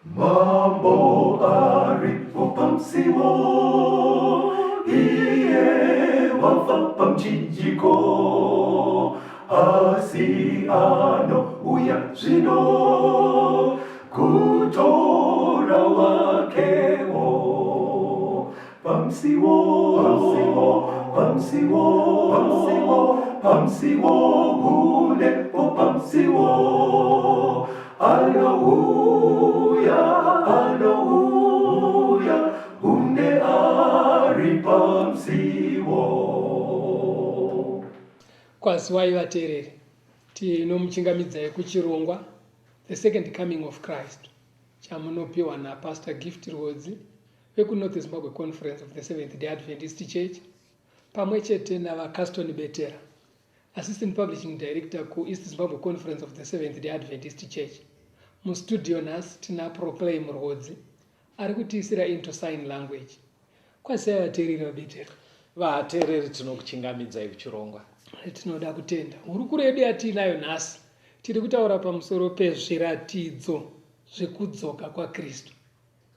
Mambo aripo pamsiwo, iye wafapa mchinjiko, asiano uya zvino, kutora wakewo. Pamsiwo, gulepo pamsiwo, Hallelujah, une ari pamsiwo. Kwaziwai vateereri, tinomuchingamidzai kuchirongwa The Second Coming of Christ chamunopiwa naPastor Gift Rhodzi vekuNorth Zimbabwe Conference of the Seventh-day Adventist Church pamwe chete navaCaston Betera, Assistant Publishing Director kuEast Zimbabwe Conference of the Seventh-day Adventist Church. Mustudio nhasi tina Proclaim Rhodzi ari kutiisira into sign language. Kwazai vateereri vaBetera. Vateereri tinokuchingamidzai kuchirongwa. Tinoda kutenda hurukuro yedu yatiinayo nhasi tiri kutaura pamusoro pezviratidzo zvekudzoka kwaKristu.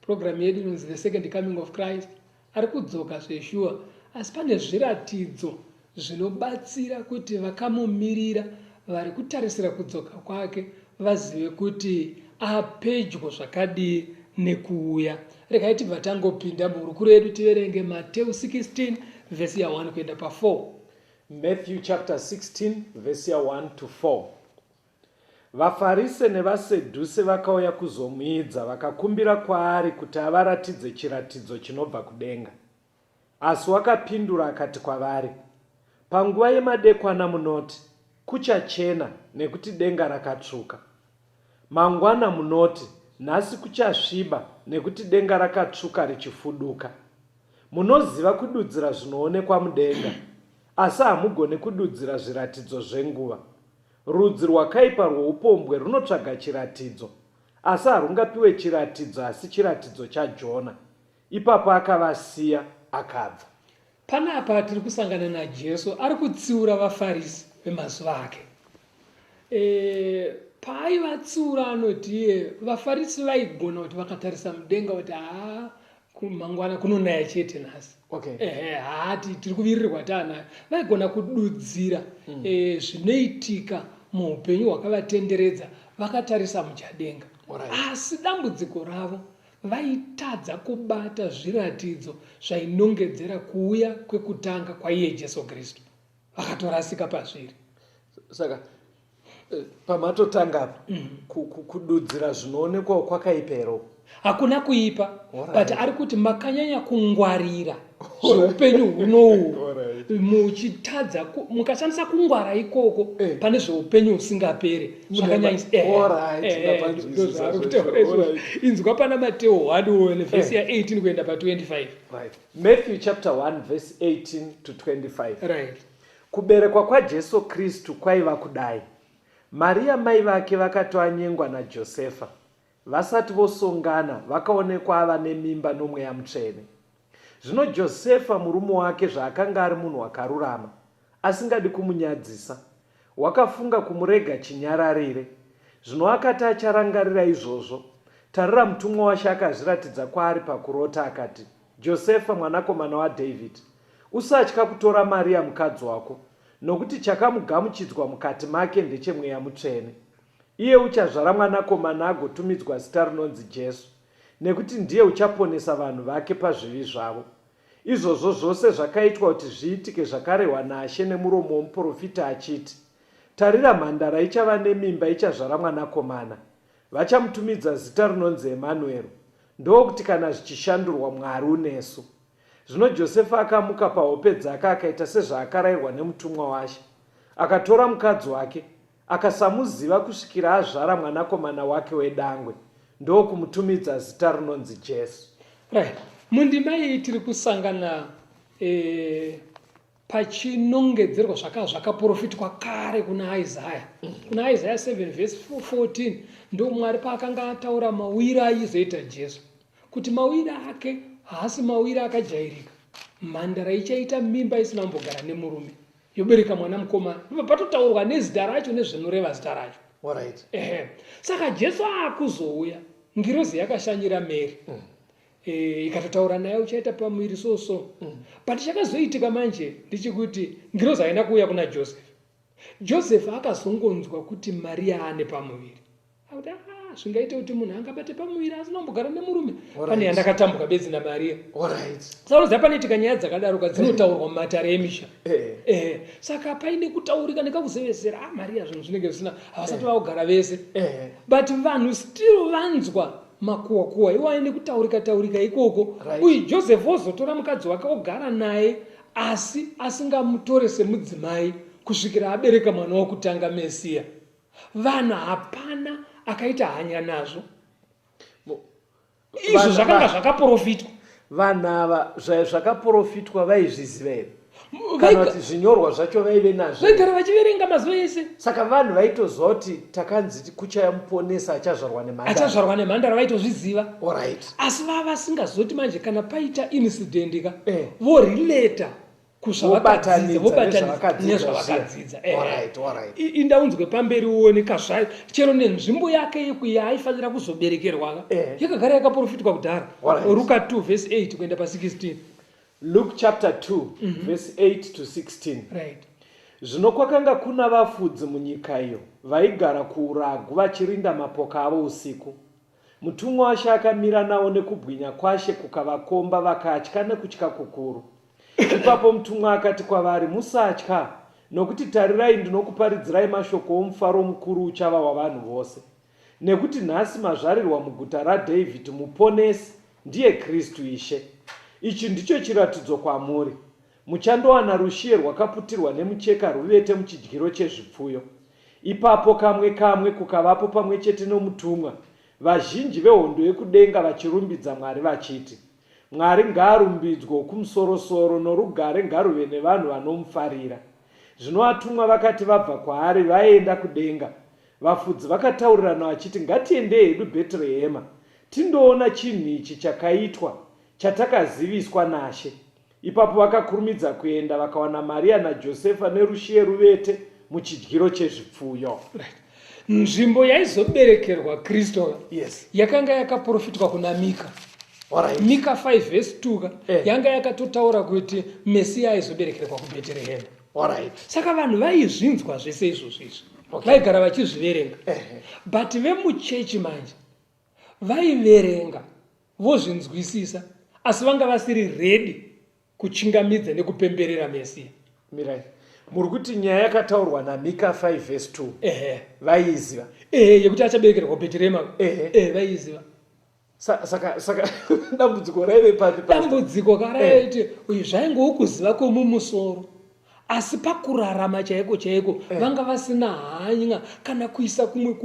Programu yedu inonzi The Second Coming of Christ. Ari kudzoka zveshuwa, asi pane zviratidzo zvinobatsira kuti vakamumirira vari kutarisira kudzoka kwake vazive kuti apedyo zvakadii nekuuya. Regai tibva tangopinda muhurukuro yedu tiverenge Mateo 16 vhesi ya1 kuenda pa4. Matthew chapter 16 verse 1 to 4. VaFarisi nevaSedhusi vakauya kuzomuidza vakakumbira kwaari kuti avaratidze chiratidzo chinobva kudenga. Asi wakapindura akati kwavari, panguva yemadekwana munoti, kuchachena nekuti denga rakatsvuka. Mangwana munoti, nhasi kuchasviba nekuti denga rakatsvuka richifuduka. Munoziva kududzira zvinoonekwa mudenga, asi hamugone kududzira zviratidzo zvenguva. Rudzi rwakaipa rwoupombwe runotsvaga chiratidzo, asi harungapiwe chiratidzo asi chiratidzo chaJona. Ipapo akavasiya akabva. Panapa tiri kusangana naJesu ari kutsiura vaFarisi vemazuva ake. Paaivatsiura anoti vaFarisi vaigona kuti vakatarisa mudenga kuti mangwana kunonaya chete nhasi. Haati tiri kuvirirwa taanayo. Vaigona kududzira zvinoitika muupenyu hwakavatenderedza vakatarisa muchadenga. Asi dambudziko ravo vaitadza kubata zviratidzo zvainongedzera kuuya kwekutanga kwaiye Jesu Kristu. Vakatorasika pazviri. Saka pamatotanga kududzira zvinoonekwa kwakaipero. Hakuna kuipa, but ari kuti makanyanya kungwarira zveupenyu hunohu muchitadza mukashandisa kungwara ikoko pane zveupenyu husingapere zvakanyanyisa. Inzwa pana Mateo 1 vhesi ya 18 kuenda pa25. Matthew chapter 1 verse 18 to 25. Right. Kuberekwa kwaJesu Kristu kwaiva kudai. Maria mai vake vakati vanyengwa naJosefa, vasati vosongana vakaonekwa ava nemimba nomweya mutsvene. Zvino Josefa murume wake zvaakanga ari munhu akarurama asingadi kumunyadzisa, wakafunga kumurega chinyararire. Zvino akati acharangarira izvozvo, tarira mutumwa washe akazviratidza kwaari pakurota akati, Josefa mwanakomana waDhavhidhi, usatya kutora Maria mukadzi wako, nokuti chakamugamuchidzwa mukati make ndechemweya mutsvene. Iye uchazvara mwanakomana agotumidzwa zita rinonzi Jesu, nekuti ndiye uchaponesa vanhu vake pazvivi zvavo. Izvozvo zvose zvakaitwa kuti zviitike zvakarehwa naShe nemuromo womuprofita achiti, tarira mhandara ichava nemimba ichazvara mwanakomana, vachamutumidza zita rinonzi Emanueri, ndokuti kana zvichishandurwa Mwari unesu. Zvino Josefa akamuka pahope dzake akaita sezvaakarayirwa nemutumwa waShe, akatora mukadzi wake, akasamuziva kusvikira azvara mwanakomana wake wedangwe, ndokumutumidza zita rinonzi Jesu. Right. Mundima iyi tiri kusangana pachinongedzerwa zvakaprofitwa kare kuna Isaiah. Kuna Isaiah 7 verse 14 ndo Mwari paakanga ataura mawira aizoita Jesu. Kuti mawira ake haasi mawira akajairika. Mhandara ichaita mimba isina kumbogara nemurume, yobereka mwana mukomana. Patotaurwa nezita racho nezvinoreva zita racho. Alright. Saka Jesu akuzouya ngirozi yakashanyira Mary ikatotaura naye uchaita pamuviri so but chakazoitika manje ndechekuti ngirozi haina kuuya kuna Joseph akazongonzwa kuti Maria ane pamuviri akuti zvingaite kuti munhu angabate pamuviri asinombogara nemurume pane yandakatambuka bedzi naMaria. Saunoziva panoitika nyaya dzakadaro dzinotaurwa mumatare emisha. Saka paine kutaurika nekakuzevesera Maria zvinhu zvinenge zvisina havasati vaogara vese but vanhu still vanzwa makuwa iwo aine kutaurika ikoko uye Joseph ozotora mukadzi wake ogara naye asi asingamutore semudzimai kusvikira abereka mwana wokutanga Mesiya. Vanhu hapana akaita hanya nazvo. Izvo zvakanga zvakaprofitwa. Vanhu ava zvakaprofitwa vaizviziva here kana kuti zvinyorwa zvacho vaive nazvo vaigara vachiverenga mazuva ese. Saka vanhu vaitozoti takanzi kuchamuponesa achazvarwa nemhandara vaitozviziva. Asi vava vasingazoti manje kana paita incident ka vorileta nezvavakadzidza indaunzwe pamberi uoneka zvayo chero nenzvimbo yake yeku yaaifanira kuzoberekerwa yakagara yakaprofitwa kudhara. Luka 2 verse 8 kuenda pa16. Luke chapter 2 verse 8 to 16. Zvino kwakanga kuna vafudzi munyika iyo vaigara kuuragu vachirinda mapoka avo usiku. Mutumwa washe akamira navo nekubwinya kwashe kukavakomba vakatya nekutya kukuru. Ipapo mutumwa akati kwavari, musatya, nokuti tarirai ndinokuparidzirai mashoko omufaro mukuru uchava wavanhu vose. Nekuti nhasi mazvarirwa muguta raDhavhidhi muponesi, ndiye Kristu Ishe. Ichi ndicho chiratidzo kwamuri. Muchandowana rushiye rwakaputirwa nemucheka ruvete muchidyiro chezvipfuyo. Ipapo kamwe kukavapo pamwe chete nomutumwa. Vazhinji vehondo yekudenga vachirumbidza Mwari vachiti, Mwari ngaarumbidzwe kumusoro-soro, norugare ngaruve nevanhu vanomufarira. Zvino vatumwa vakati vabva kwaari vaenda kudenga. Vafudzi vakataurirana vachiti, ngatiende hedu Bheterehema tindoona chinhu ichi chakaitwa chatakaziviswa naShe. Ipapo vakakurumidza kuenda vakawana Maria naJosefa nerushiye ruvete muchidyiro chezvipfuyo. Nzvimbo yaizoberekerwa Kristu yakanga yakaprofitwa kuna Mika. Mika 5 verse 2 yanga yakatotaura kuti Mesiya aizoberekerwa kuBheterehema. Saka vanhu vaizvinzwa zvese izvozvo vaigara vachizviverenga but vemuchechi manje vaiverenga vozvinzwisisa asi vanga vasiri ready kuchingamidza nekupemberera Mesiya. Mirai muri kuti nyaya yakataurwa naMika 5 verse 2 vaiziva yekuti achaberekerwa kuBheterehema vaiziva. Saka dambudziko raive papi? Dambudziko karaiti zvaingowo kuziva kwemumusoro asi pakurarama chaiko vanga vasina hanya kana kuisa kumwe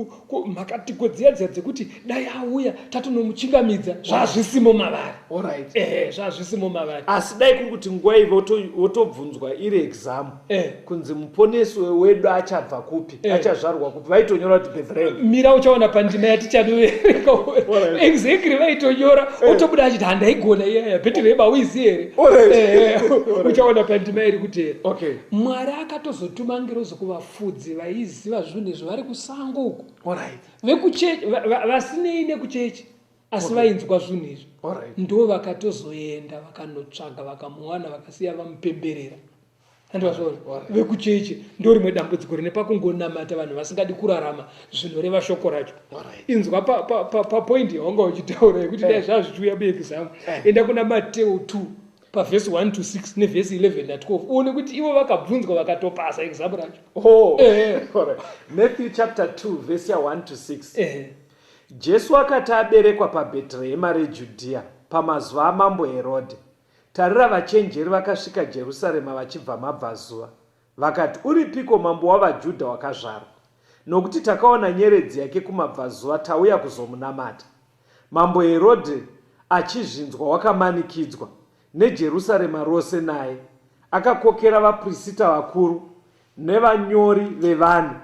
makatiko dziya dzekuti dai auya tatonomuchingamidza zvazvisimo mavari. Zvazvisimo mavari. Asi dai kuri kuti nguva ivo wotobvunzwa iri exam kunzi muponesi wedu achabva kupi, achazvarwa kupi, vaitonyora kuti Bethlehem. Mira uchaona pandima yatichadoverenga exactly vaitonyora otobuda achiti handaigona iyaya Bethlehem auizivi here uchaona pandima iri kutera. Mwari akatozotuma ngirozi kuvafudzi vaiziva zvinhu izvo vari kusango uko vekuchechi vasinei nekuchechi asi vainzwa zvinhu izvi ndo vakatozoenda vakanotsvaga vakamuwana vakasiya vamupemberera. Andivazvaona vekuchechi ndo rimwe dambudziko rine pakungonamata vanhu vasingadi kurarama zvinoreva shoko racho. Inzwa papoindi yaunga uchitaura yekuti dai zvazvichiuya muexamu enda kuna Mateo 2 pavhesi 1 to 6 nevhesi 11 na 12 uone kuti ivo vakabvunzwa vakatopasa examu racho. Matthew chapter 2 verse 1 to 6. Jesu akati aberekwa paBheterehema reJudhea pamazuva amambo Herodhi, tarira vachenjeri vakasvika Jerusarema vachibva mabvazuva. Vakati, uripiko mambo wavaJudha wakazvarwa? Nokuti takaona nyeredzi yake kumabvazuva, tauya kuzomunamata. Mambo Herodhi achizvinzwa wakamanikidzwa neJerusarema rose naye. Akakokera vaprista vakuru nevanyori vevanhu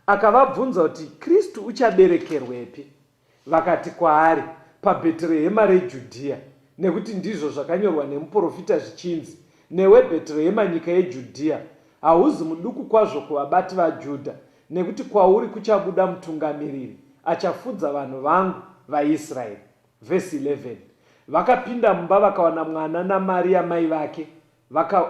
akavabvunza kuti Kristu uchaberekerwepi? Vakati kwaari, paBheterehema reJudhea, nekuti ndizvo zvakanyorwa nemuprofita zvichinzi, newe Bheterehema nyika yeJudhea hauzi muduku kwazvo kuvabati vaJudha, nekuti kwauri kuchabuda mutungamiriri achafudza vanhu vangu vaIsraeri. Vhesi 11, vakapinda mumba vakawana mwana naMaria mai vake,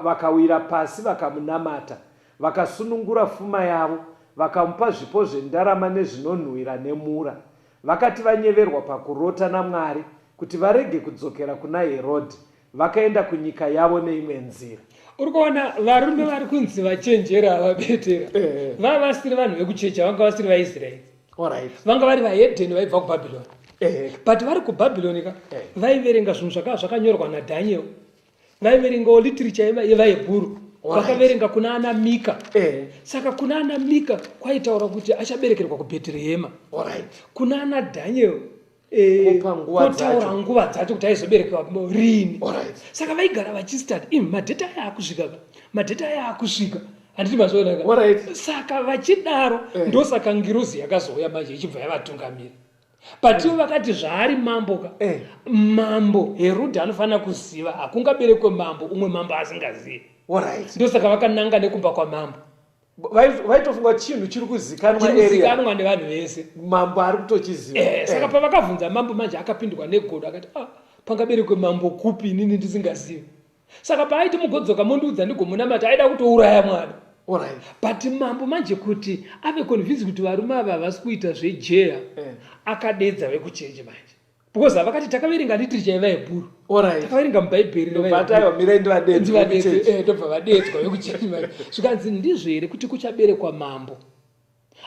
vakawira pasi vakamunamata, vakasunungura pfuma yavo, vakamupa zvipo zvendarama nezvinonhuhwira nemura. Vakati vanyeverwa pakurota naMwari kuti varege kudzokera kuna Herodhi, vakaenda kunyika yavo neimwe nzira. Uri kuona varume vari kunzi vachenjera vaBhetera vanga vasiri vanhu vekuchecha, vanga vasiri vaIsraeri, vanga vari vahedheni vaibva kuBhabhironi. But vari kuBhabhironi ka vaiverenga zvinhu zvakanga zvakanyorwa naDhaniel, vaiverengawo literature yevaHebhuru, vakaverenga kuna ana Mika. Saka kuna ana Mika kwaitaura kuti achaberekerwa kuBheterehema. Kuna ana Daniel kotaura nguva dzacho kuti aizoberekerwa rini. Saka vaigara vachistati madheta aya akusvika handiti mazvaona. Saka vachidaro ndosaka ngirozi yakazouya manje ichibva yavatungamira. But ivo vakati zvaari mambo ka mambo Herodhi anofanira kuziva, hakungaberekwe mambo umwe mambo asingazivi. Ndosaka vakananga nekumba kwamambo. Vaitofunga chinhu chiri kuzikanwa nevanhu vese, mambo ari kutochiziva. Saka pavakabvunza mambo manje akapindurwa negodo akati pangaberekwe mambo kupi inini ndisingazivi. Saka paaiti mugodzoka mondiudza ndigomunamata aida kutouraya mwana. But mambo manje kuti ave convinced kuti varume ava havasi kuita zvejeya, akadedza vekuchechi manje. Because vakati takaverenga literature yevaHebhuru, takaverenga mubhaibheri ndobva vadedzwa vekuchechi manje. Zvikanzi ndizvo here kuti kuchaberekwa mambo,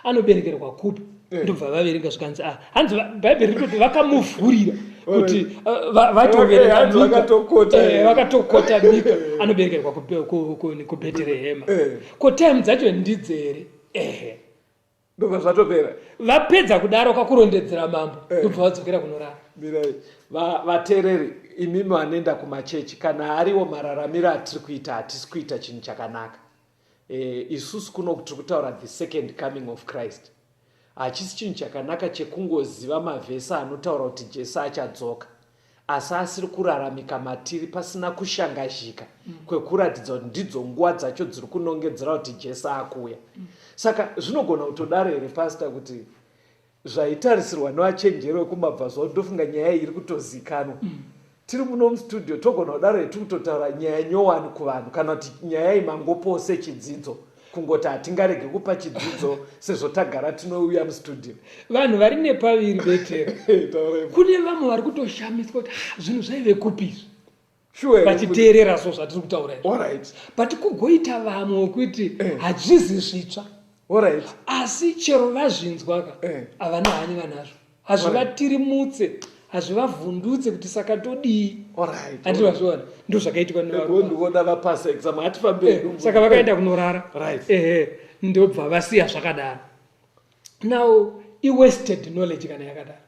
anoberekerwa kupi? Ndobva vaverenga zvikanzi hanzi bhaibheri rikoti vakamuvhurira kuti vatoverenga vakatokota Mika anoberekerwa kuBheterehema. Ko time dzacho ndidzi here? Ndobva zvatopera. Vapedza kudaro kakurondedzera mambo ndobva vadzokera kunorara. Vateereri, imimi vanoenda kumachechi, kana hariwo mararamiro atiri kuita hatisi kuita chinhu chakanaka. Isusu kuno tiri kutaura the second coming of Christ. Hachisi chinhu chakanaka chekungoziva mavhesi anotaura kuti Jesu achadzoka, asi asiri kuraramika matiri pasina kushangazhika kwekuratidza kuti ndidzo nguva dzacho dziri kunongedzera kuti Jesu akuuya. Saka zvinogona kutodaro here pastor kuti zvaitarisirwa nevachenjeri vekumabvazuva ndofunga nyaya iri kutozikanwa. Tiri muno mustudio togona kudaro here tiri kutotaura nyaya nyowani kuvanhu, kana kuti nyaya imangopose chidzidzo, kungoti hatingarege kupa chidzidzo sezvo tagara tinouya mustudio. Vanhu vari nepaviri Betera. Kune vamwe vari kutoshamiswa kuti zvinhu zvaive kupizvi vachiteerera so zvatiri kutaura izvi. But kugoita vamwe kuti hazvizi zvitsva, asi chero vazvinzwa ka havana hanya nazvo, hazvivatirimutse, hazvivavhundutse kuti saka todii. Handiti vazviona ndo zvakaitika saka vakaenda kunorara. Ndobva vasiya zvakadaro. Now i-wasted knowledge kana yakadaro.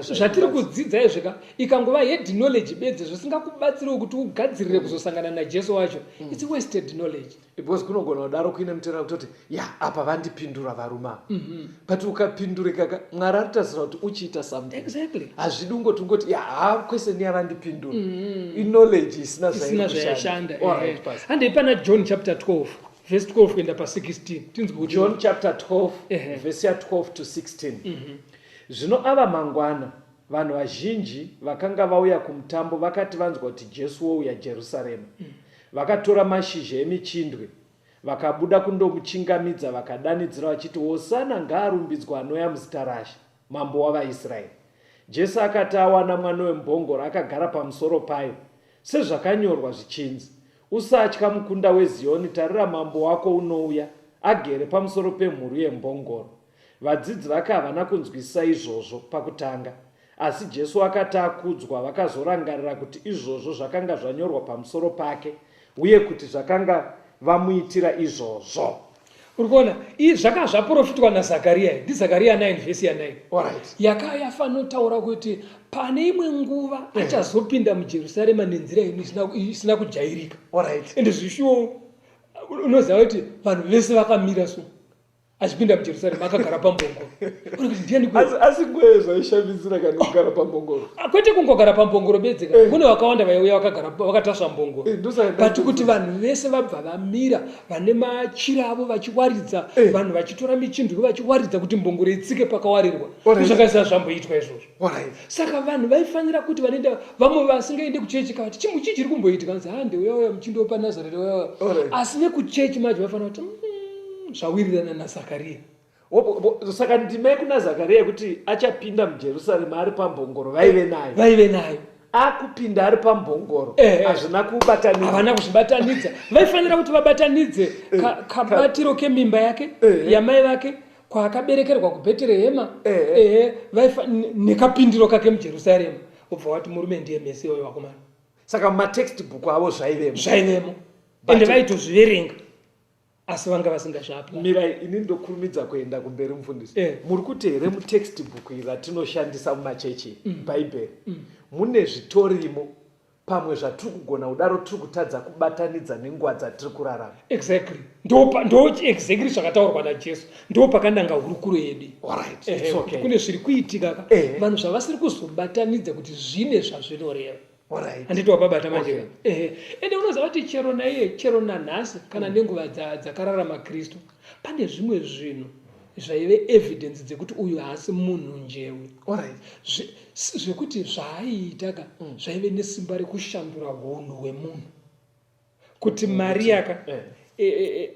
Zvatiri kudzidza izvika ikangova head knowledge bedzi zvisingakubatsiriwo kuti ugadzirire kuzosangana naJesu wacho, it's wasted knowledge. Because kunogona kudaro kuine mutera kutoti apa vandipindura varume ava. But ukapindurika Mwari aritasira kuti uchiita something. Exactly. Hazvidi ungoti ungoti kweseni yavandipindura. I-knowledge isina zvayashanda. Handei pana John chapter 12 verse 12 kuenda pa16. John chapter 12 verse ya 12 to 16. Zvino ava mangwana vanhu vazhinji vakanga vauya kumutambo vakati vanzwa kuti Jesu wouya Jerusarema. Vakatora mashizha emichindwe vakabuda kundomuchingamidza, vakadanidzira vachiti, hosana ngaarumbidzwa anouya muzita raShe, mambo wavaIsraeri. Jesu akati awana mwana wembongoro akagara pamusoro payo, sezvakanyorwa zvichinzi, usatya mukunda weZioni, tarira mambo wako unouya, agere pamusoro pemhuru yembongoro. Vadzidzi vake havana kunzwisisa izvozvo pakutanga, asi Jesu akati akudzwa vakazorangarira kuti izvozvo zvakanga zvanyorwa pamusoro pake, uye kuti zvakanga vamuitira izvozvo. Uri kuona zvakanga zvaprofitwa naZakaria. NdiZakaria 9 vhesi ya 9 yakanga yafanotaura kuti pane imwe nguva achazopinda muJerusarema nenzira isina kujairika. Ende zvishuwo unoziva kuti vanhu vese vakamira so achipinda mujerusarema akagara pambongoro. Uri kuti ndiani kwe? asi ngweye zvaishamidzira kana kugara pambongoro. Kwete kungogara pambongoro bedzeka. Kune vakawanda vaiuya vakagara vakatasva mbongoro. Pati kuti vanhu vese vabva vamira vane machira avo vachiwaridza, vanhu vachitora michinduro vachiwaridza kuti mbongoro itsike pakawarirwa. Zvakaisa zvamboitwa izvozvo. Saka vanhu vaifanira kuti vanoenda, vamwe vasingaende kuchechi kavati chimuchi chiri kumboitika, anzi ndeuya muchindopa Nazareti uya. Asi nekuchechi macho vafanira kuti zvawirirana naZakaria. Saka ndima yekuna Zakaria kuti achapinda mujerusarema ari pambongoro vaive nayo. Akupinda ari pambongoro hazvina kubatanidza. Havana kuzvibatanidza. Vaifanira kuti vabatanidze kabatiro kemimba yake yamai vake kwaakaberekerwa kuBheterehema nekapindiro kake muJerusarema. Ubva wati murume ndiye Mesiya wevakomana. Saka mumatextbook avo zvaivemo ende vaitozviverenga asi vanga vasingazvapi. Mirai ini ndokurumidza kuenda kumberi mufundisi. Muri kuti here mutextbook iri ratinoshandisa mumachechi bhaibheri mune zvitorimo pamwe zvatiri kugona kudaro tiri kutadza kubatanidza nenguva dzatiri kurarama. Exactly. Ndo exactly zvakataurwa naJesu. Ndo pakandanga hurukuro yedu. Kune zviri kuitika vanhu zvavasiri kuzobatanidza kuti zvine zvazvinoreva. Handiti wapabata manje. Ende unoziva kuti chero nanhasi kana nenguva dzakararama Kristu pane zvimwe zvinhu zvaive evidence dzekuti uyu haasi munhu njewe. Zvekuti zvaaitaka zvaive nesimba rekushandura hunhu hwemunhu. Kuti Mariaka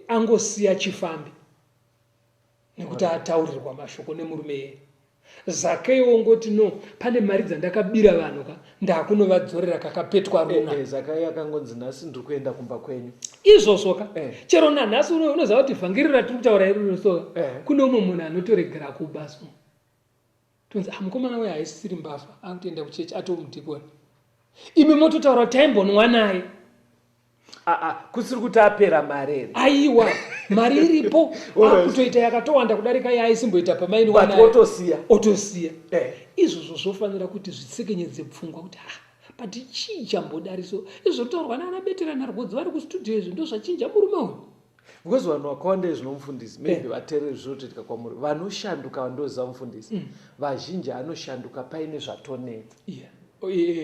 angosiya chifambi nekuti ataurirwa mashoko nemurume yeye. Zakeo ngoti no, pane mari dzandakabira vanhu ndakunovadzorera kakapetwa runa. Zakeo akangonzi nhasi ndiri kuenda kumba kwenyu. Izvozvoka. Chero nanhasi unoziva kuti vhangeri ratiri kutaura iri soka. Kune umwe munhu anotoregera kubaso. Tonzi mukomana uyu haisiri mbavha, akutoenda kuchechi atomudhikoni. Imi mototaura kuti taimbonwa naye. Kusiri kuti apera mari ere. Aiwa, mari iripo. Akutoita yakatowanda kudarika yaaisimboita pamainwa naye. Otosiya. Izvozvo zvofanira kuti zvitsekenyedze pfungwa kuti pati chii chambodariso. Izvo zvotaurwa naana Betera naRubodzi vari kustudio izvi ndo zvachinja murume uyu. Because vanhu vakawanda zvinomufundisi maybe vateereri zvinotoitika kwamuri vanoshanduka vandoziva mufundisi vazhinji anoshanduka paine zvatonetsa.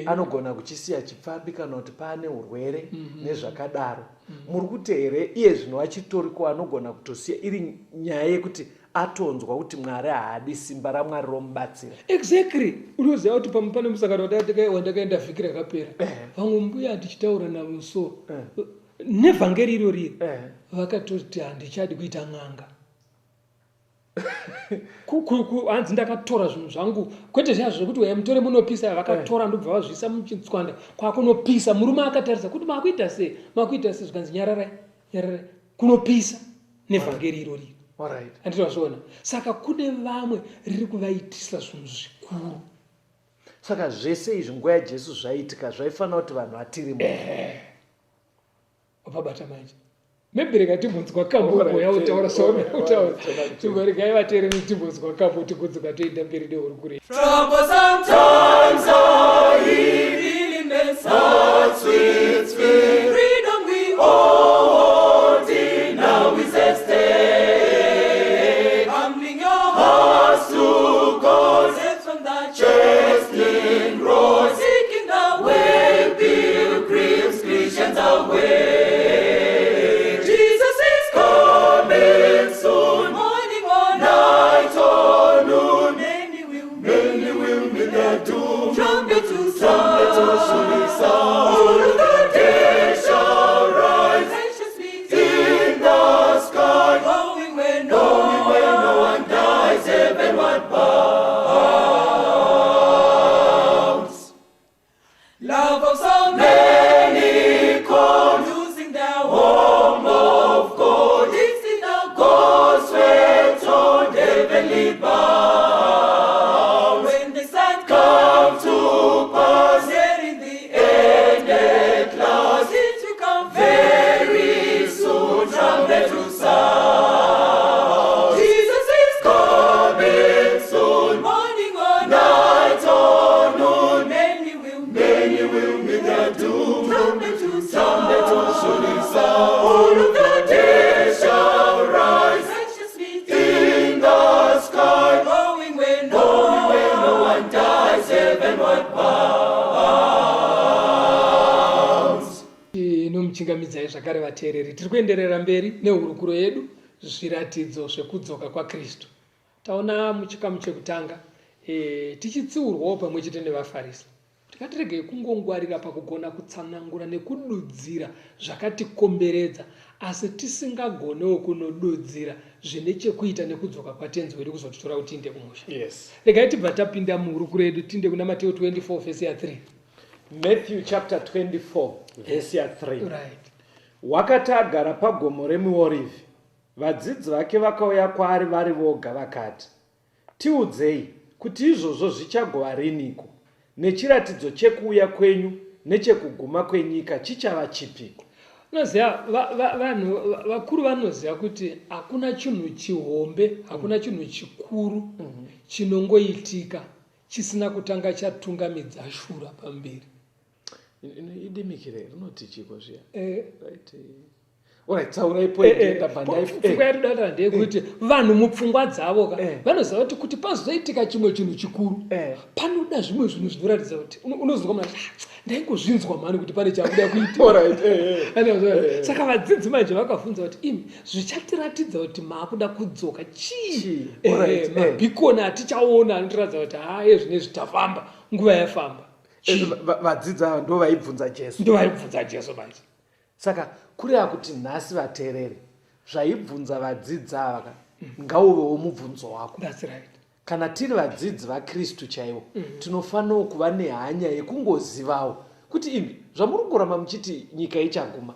Anogona kuchisiya chipfambi kana kuti paane urwere nezvakadaro. Muri kuti here iye zvino achitoriko anogona kutosiya iri nyaya yekuti atonzwa kuti Mwari haadi simba raMwari romubatsira. Exactly. Unoziva kuti pane musangano wandakaenda vhiki rakapera. Vamwe mbuya ndichitaura navo so nevhangeri irori vakatoti handichadi kuita n'anga. Hanzi ndakatora zvinhu zvangu kwete zviya zvekuti uya mutore munopisa, vakatora ndobva vazvisa muchitswanda kwakunopisa. Murume akatarisa kuti makuita sei zvikanzi nyararai kunopisa nevhangeri irori. Handiti wazviona. Saka kune vamwe riri kuvaitisa zvinhu zvikuru. Saka zvese izvi nguva yaJesu zvaiitika zvaifanira kuti vanhu vatirimo. Wapabata manje. Mebereka timbonzwa kambo yautaura sautaura. Timboregai vateereri timbonzwa kambo tigodzoka toenda mberi nehurukuro. Troublesome times are here, really makes hearts sweet. Freedom we hold in now is at stake. Humbling your hearts to God, set from that chastening road, seeking the way, pilgrims, Christians away. Trumpet to sound, all of the day shall rise, nations meet in the sky, going where no one dies, heavenward bounds. Love of so many called, losing their home of gold, it's in the God's sweat on heavenly bound. When the sun comes to pass, zvakare vateereri, tiri kuenderera mberi nehurukuro yedu, zviratidzo zvekudzoka kwaKristu. Taona muchikamu chekutanga tichitsiurwawo pamwe chete nevafarisi. Tikatiregei kungongwarira pakugona kutsanangura nekududzira zvakatikomberedza, asi tisingagonewo kunodudzira zvine chekuita nekudzoka kwatenzi wedu kuzotitora kuti tiinde kumusha. Yes. Regai tibva tapinda muhurukuro yedu tiinde kuna Mateo 24 vhesi ya 3. Matthew chapter 24 verse ya 3. Right. Wakati agara pagomo remuorivhi, vadzidzi vake vakauya kwaari vari voga vakati, tiudzei kuti izvozvo zvichagova riniko, nechiratidzo chekuuya kwenyu nechekuguma kwenyika chichava chipiko? Unoziva vanhu vakuru vanoziva kuti hakuna chinhu chihombe, hakuna chinhu chikuru chinongoitika chisina kutanga chatungamidza shura pamberi. Idimikire rinoti chiko zviya. Right. Alright, tsaurai point enda pandaifu. Pfungwa yedu data ndeyekuti vanhu mupfungwa dzavo vanoziva kuti pazoitika chimwe chinhu chikuru panoda zvimwe zvinhu zvinoratidza kuti unozwa mwana ndaingozvinzwa mani kuti pane chakuda kuitika. Saka vadzidzi manje vakabvunza kuti imi zvichatiratidza kuti maakuda kudzoka chii? Mabhikoni atichaona anotiratidza kuti haye zvinezvi tafamba, nguva yafamba. Vadzidzi ava ndo vaibvunza Jesu. Ndo vaibvunza Jesu manje. Saka kureva kuti nhasi vateereri zvaibvunza vadzidzi ava ngauvewo mubvunzo wako. That's right. Kana tiri vadzidzi vaKristu chaivo tinofanira kuva nehanya yekungozivawo kuti imi zvamuri kuramba muchiti nyika ichaguma,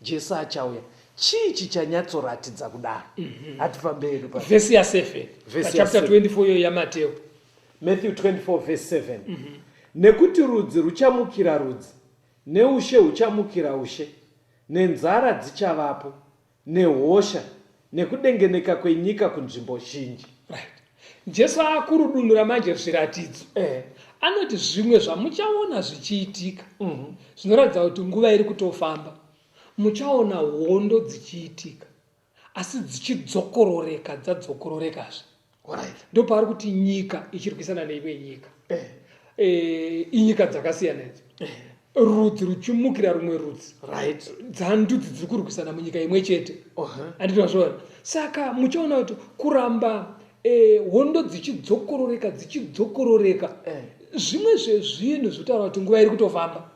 Jesu achauya, chii chichanyatsoratidza kudaro? Hatifambe hedu pa vhesi ya 7 chapter 24 yo yaMateo. Matthew 24 verse 7. Nekuti rudzi ruchamukira rudzi, neushe huchamukira ushe, nenzara dzichavapo, nehosha, nekudengeneka kwenyika kunzvimbo zhinji. Right. Jesu akurudunura manje zviratidzo. Anoti zvimwe zvamuchaona zvichiitika zvinoratidza kuti nguva iri kutofamba. Muchaona hondo dzichiitika asi dzichidzokororeka dzadzokororekazve. Alright. Ndo pari kuti nyika ichirwisana neimwe nyika. Inyika dzakasiyana idzi. Rudzi ruchimukira rumwe rudzi. Right. Dzandudzi dziri kurwisana munyika imwe chete. Andinozvoona. Saka muchaona kuti kuramba hondo dzichidzokororeka zvimwe zvezvinhu zvinotaura kuti nguva iri kutofamba.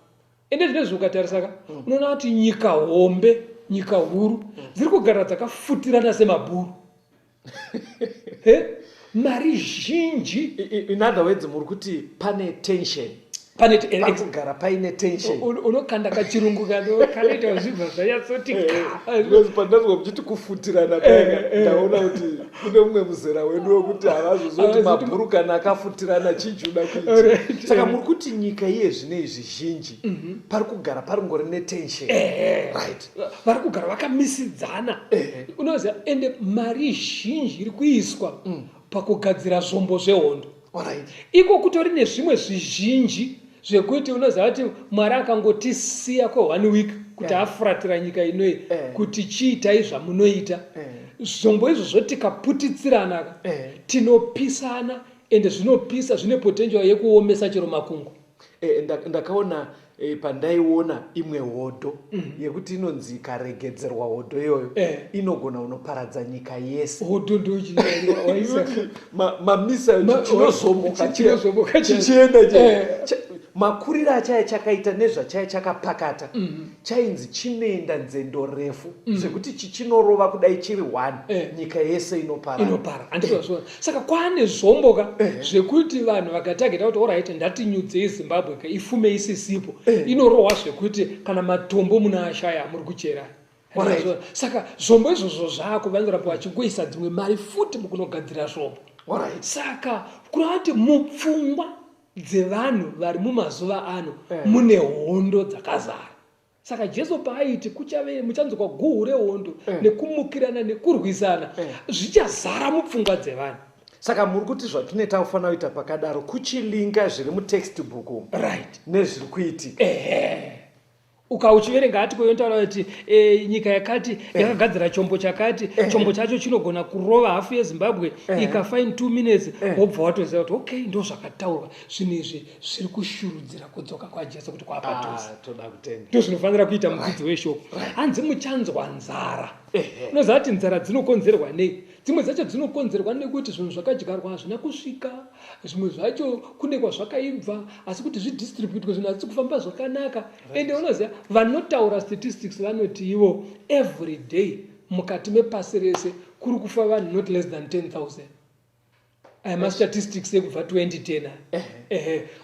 Ende zvinezvi ukatarisaka unoona kuti nyika hombe, nyika huru dziri kugara dzakafutirana semabhuru. Mari zhinji. In other words, muri kuti pane tension. Pakugara paine tension. Unokanda kachirungu kanoita zvibva zvanyatsoti pandazwa muchiti kufutirana paya ndaona kuti kune mumwe muzera wedu wekuti havazozoti mabhuru kana akafutirana chijuda kuiti. Saka muri kuti nyika iye zvine izvi zhinji pari kugara paringori netension. Right. Vari kugara vakamisidzana. Unoziva ende mari zhinji iri kuiswa pakugadzira zvombo zvehondo. Iko kutori nezvimwe zvizhinji zvekuti unoziva kuti Mwari akangotisiya kwa 1 week kuti afuratira nyika inoyi kuti chiitai zvamunoita. Zvombo izvozvo tikaputitsirana tinopisana, ende zvinopisa zvine potential yekuomesa chero makungu. Ndakaona pandaiona imwe hodo yekuti inonzi ikaregedzerwa hodo iyoyo inogona unoparadza nyika yese. Hodo ndowaisa mamisa chinozomoka chichienda makuriro achaya chakaita nezvachaya chakapakata chainzi chinoenda nzendo refu zvekuti chichinorova kudai chiri 1 nyika yese inopara. Andizvazvo. Saka kwane zvomboka zvekuti vanhu vakatageta kuti alright ndatinyudzei Zimbabwe ifume isisipo inorohwa zvekuti kana matombo muna ashaya muri kuchera. Saka zvombo izvozvo zvako vanoramba vachikuisa dzimwe mari futi mukunogadzira zvombo. Saka kurati mupfungwa dzevanhu vari mumazuva ano mune hondo dzakazara. Saka Jesu paaiti kuchave muchanzwa guhu rehondo nekumukirana nekurwisana zvichazara mupfungwa dzevanhu. Saka muri kuti zvatinoita kufanira kuita pakadaro kuchilinga zviri mutextbook right nezviri kuitika. ukauchiverenga article yotaura kuti nyika yakati yakagadzira chombo chakati, chombo chacho chinogona kurova hafu yeZimbabwe ikafa in 2 minutes, wobva watoziva kuti okay, ndo zvakataurwa. Zvinhu izvi zviri kushurudzira kudzoka kwaJesu kuti kwapadhuze. Toda kutenda. Ndo zvinofanira kuita mudzidzi weshoko. Hanzi muchanzwa nzara. Unoziva kuti nzara dzinokonzerwa nei? Dzimwe dzacho dzinokonzerwa nekuti zvinhu zvakadyarwa hazvina kusvika, zvimwe zvacho kune kwazvakaibva, asi kuti zvidistributwe zvinhu hazvisi kufamba zvakanaka. Ende unoziva vanotaura statistics vanoti ivo every day mukati mepasi rese kuri kufa vanhu not less than 10,000. Aya statistics ekubva 2010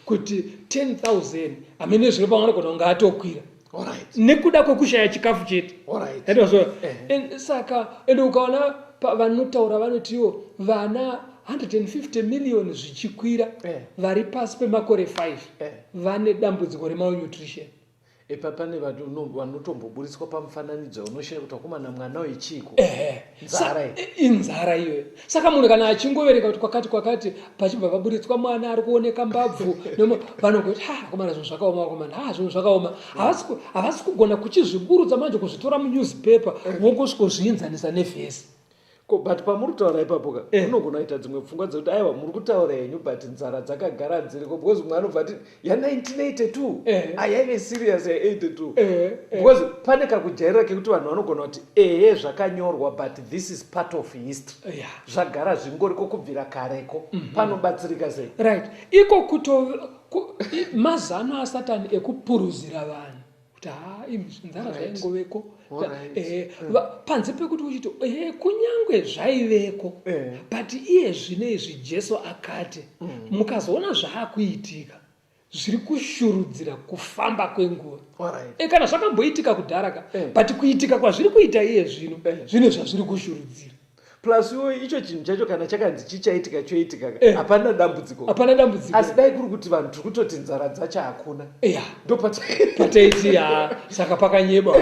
kuti 10,000 amene zvino pangana kunga atokwira. Nekuda kwekushaya chikafu chete. Saka ende ukaona vanotaura vanotiwo vana 150 million zvichikwira vari pasi pemakore 5 vane dambudziko remalnutrition. Pane vanotomboburiswa pamufananidzo unoshaye kuti wakomana mwana wechiko. Inzara iyoyo. Saka munhu kana achingovereka kuti kwakati pachibva paburitswa mwana ari kuoneka mbabvu vanongoti akomana zvinhu zvakaoma, akomana zvinhu zvakaoma. Havasi kugona kuchizviburutsa manje kuzvitora munewspaper wongosvikozviinzanisa nevhesi. But pamuri kutaura ipapo unogona kuita dzimwe pfungwa dzekuti aiwa muri kutaura henyu but nzara dzakagara dziriko, because mumwe anobva ati ya1982 ayaive serious ya82 because pane kakujairira kekuti vanhu vanogona kuti zvakanyorwa but this is part of history. Zvagara zvingoriko kubvira kareko. Panobatsirika sei? Right. Iko mazano asatani ekupuruzira vanhu kuti nzara zvaingoveko panze pekuti uchiti kunyangwe zvaiveko but iye zvine izvi Jesu akati mukazoona zvaakuitika zviri kushurudzira kufamba kwenguva. Kana zvakamboitika kudhara but kuitika kwazviri kuita iye zvino zvine zvazviri kushurudzira. Plus icho chinhu chacho kana chakanzi chichaitika choitika hapana dambudziko. Asi dai kuri kuti vanhu tiri kutoti nzara dzacho hakuna. Ndo pataiti saka pakanyeba.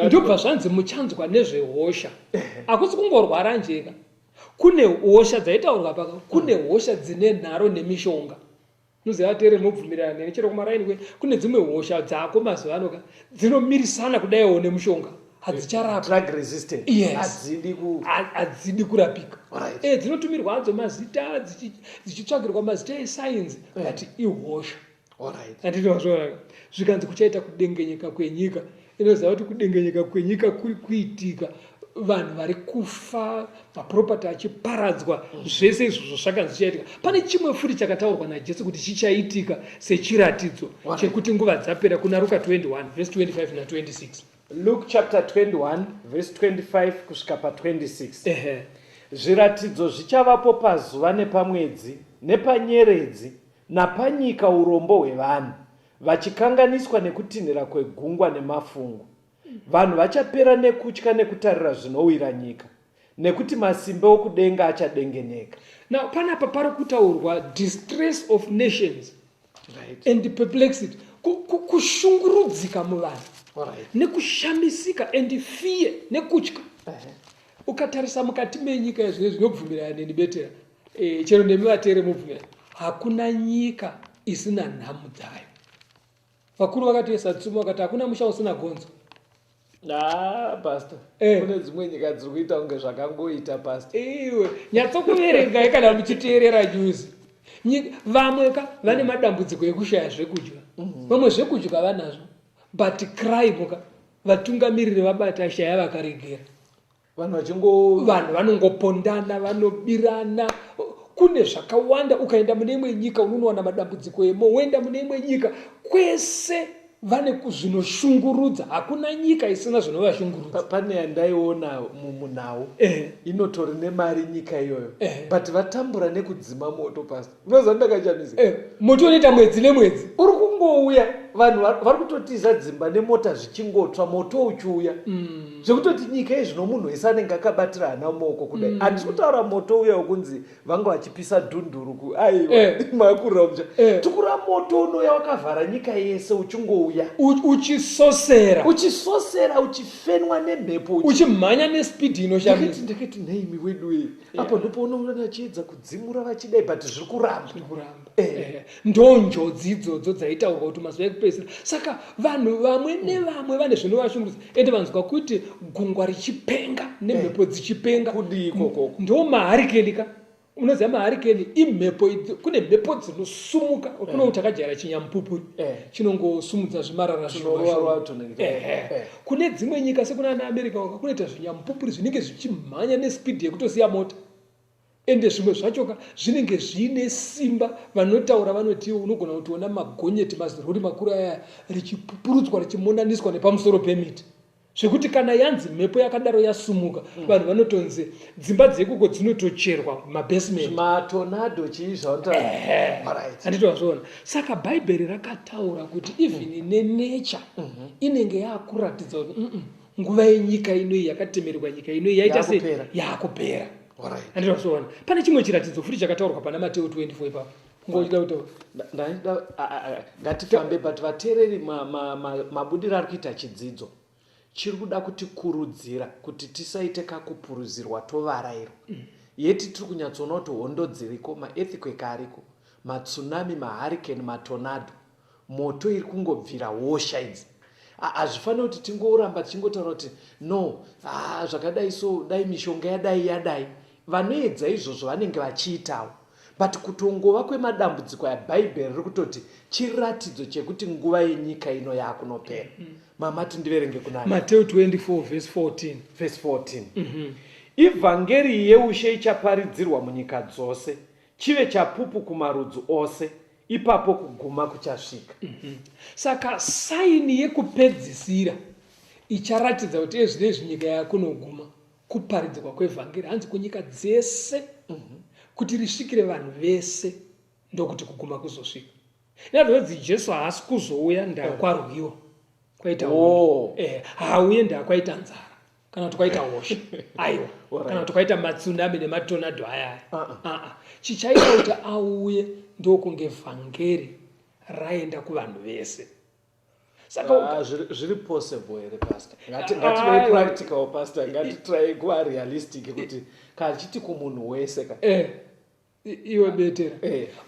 Ndobva zvanzi muchanzwa nezvehosha. Hakusi kungorwara njeka. Kune hosha dzaitaurwa paka, kune hosha dzine nharo nemishonga. Muziva tere mubvumirana nechero kumaraini kune dzimwe hosha dzako mazuva ano dzinomirisana kudaiwo nemushonga. Hadzicharapwa. Drug resistant. Yes. Hadzidi kurapika. Dzinotumirwa hadzo mazita dzichitsvagirwa mazita esainzi but ihosha. Andinozvo zvikanzi kuchaita kudengenyeka kwenyika. Inoziva kuti kudengenyeka kwenyika kuri kuitika vanhu vari kufa, mapropati achiparadzwa, zvese izvozvo zvakanzi zvichaitika. Pane chimwe futi chakataurwa naJesu kuti chichaitika sechiratidzo chekuti nguva dzapera kuna Luka 21 verse 25 na 26. Luke chapter 21 verse 25 kusvika pa26. Zviratidzo zvichavapo pazuva nepamwedzi nepanyeredzi napanyika urombo hwevanhu vachikanganiswa nekutinhira kwegungwa nemafungu. Vanhu vachapera nekutya nekutarira zvinowira nyika nekuti masimba okudenga achadengeneka. Now panapa pari kutaurwa distress of nations and perplexity, kushungurudzika muvanhu nekushamisika and fear nekutya. Ukatarisa mukati menyika yazvino zvinobvumirana neni betera chero nemi vatere mubvumirana, hakuna nyika isina nhamu dzayo. Vakuru vakatoisa tsumo vakati hakuna musha usina gonzo. Pastor. Kune dzimwe nyika dziri kuita kunge zvakangoita pastor. Nyatsokuverengai kana muchiteerera juzi. Vamwe vane madambudziko ekushaya zvekudya. Vamwe zvekudya vanazvo. But crime vatungamiriri vabata shaya vakaregera. Vanhu vanongopondana, vanobirana. Kune zvakawanda. Ukaenda mune imwe nyika unoona madambudziko emo. Uenda mune imwe nyika kwese vane kuzvinoshungurudza. Hakuna nyika isina zvinovashungurudza. Pane yandaiona mumunhau inotori nemari nyika iyoyo but vatambura nekudzima moto pastor. Unoziva ndakachamisa moto unoita mwedzi nemwedzi uri kungouya, vanhu vari kutotiza dzimba nemota zvichingotsva, moto uchiuya zvekutoti nyika izvino munhu wese anenge akabatira hana mumaoko kudai. Handisi kutaura moto uya wokunzi vanga vachipisa dhunduru aiwa makurira tukura moto unoya wakavhara nyika yese uchingouya uchisosera uchifenwa nemhepo uchimhanya nespidi inoshamisa. Ndakati naimi wedu apo ndipo unoona achiedza kudzimura vachidai but zviri kuramba. Ndo njodzi idzodzo dzaitaurwa kuti mazuva ekupedzisira rekupedzisira. Saka vanhu vamwe nevamwe vane zvinovashungurudza, ende vanzwa kuti gungwa richipenga nemhepo dzichipenga Kudi ikoko. ndo maharikeni ka. Unoziva maharikeni imhepo, kune mhepo dzinosumuka, kuno utakajara chinyamupupuri chinongosumudza zvimarara kune dzimwe nyika sekuna America kunoita zvinyamupupuri zvinenge zvichimhanya nespidi yekutosiya mota, ende zvimwe zvacho zvinenge zvine simba. Vanotaura vanoti unogona kutoona magonyeti mazirori makuru aya richipupurutswa richimondaniswa nepamusoro pemiti, zvekuti kana yanzi mhepo yakadaro yasumuka vanhu vanotonzi dzimba dzekuko dzinotocherwa mabasement, matornado chiizva handitozviona. Saka bhaibheri rakataura kuti even nenature inenge yakuratidza kuti nguva yenyika inoi yakatemerwa nyika inoi yaita sei yakupera. Handitozviona. Pane chimwe chiratidzo futi chakataurwa pana Mateo 24 ipapo. Ngatifambe, but vateereri mabudiro ari kuita chidzidzo chiri kuda kutikurudzira kuti tisaite kakupuruzirwa tovarayiro. Yeti tiri kunyatsoona kuti hondo dziriko, maearthquake ariko, matsunami, mahurricane, matornado, moto iri kungobvira hosha idzi. Hazvifaniri kuti tingoramba tichingotaura kuti no, zvakadai so dai mishonga yadai. Vanoedza izvozvo vanenge vachiitawo, but kutongova kwemadambudziko abhaibheri riri kutoti chiratidzo chekuti nguva yenyika ino yakunopera. Mamati ndiverenge kuna Mateo 24 verse 14. Verse 14. Ivhangeri yeushe ichaparidzirwa munyika dzose, chive chapupu kumarudzi ose, ipapo kuguma kuchasvika. Saka saini yekupedzisira icharatidza kuti ezvinezvi nyika yakunoguma kuparidzirwa kwevhangeri, hanzi kunyika dzese kuti risvikire vanhu vese, ndokuti kuguma kuzosvika. Inazvodzi Jesu haasi kuzouya ndakwarwiwa kwaita hauye ndakwaita nzara kana kuti kwaita hosha aiwa kana kuti kwaita matsunami nematornado aya. Chichaita kuti auye ndokunge vhangeri raenda kuvanhu vese. Saka zviri possible here pastor. Ngativei practical pastor, ngatitry kuva realistic kuti kachiti kumunhu wese ka. Iwe betera.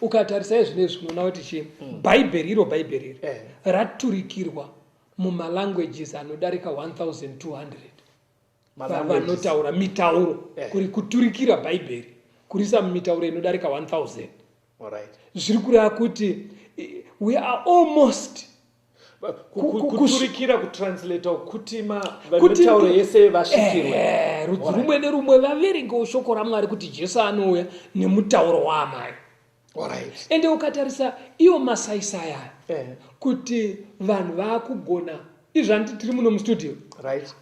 Ukatarisa zvinezvi unoona kuti chii bhaibheri raturikirwa mumalanguages anodarika 1200 vanotaura mitauro kuri kuturikira bhaibheri kurisa mumitauro inodarika 1000. Zviri kureva kuti we are almost kuturikira kutranslate kuti mitauro yese vasvikirwe. Rudzi rumwe nerumwe vaverengewo shoko raMwari kuti Jesu anouya nemutauro waamai. Ende ukatarisa iwo masaisaya kuti vanhu vaakugona izvandi tiri muno mustudio,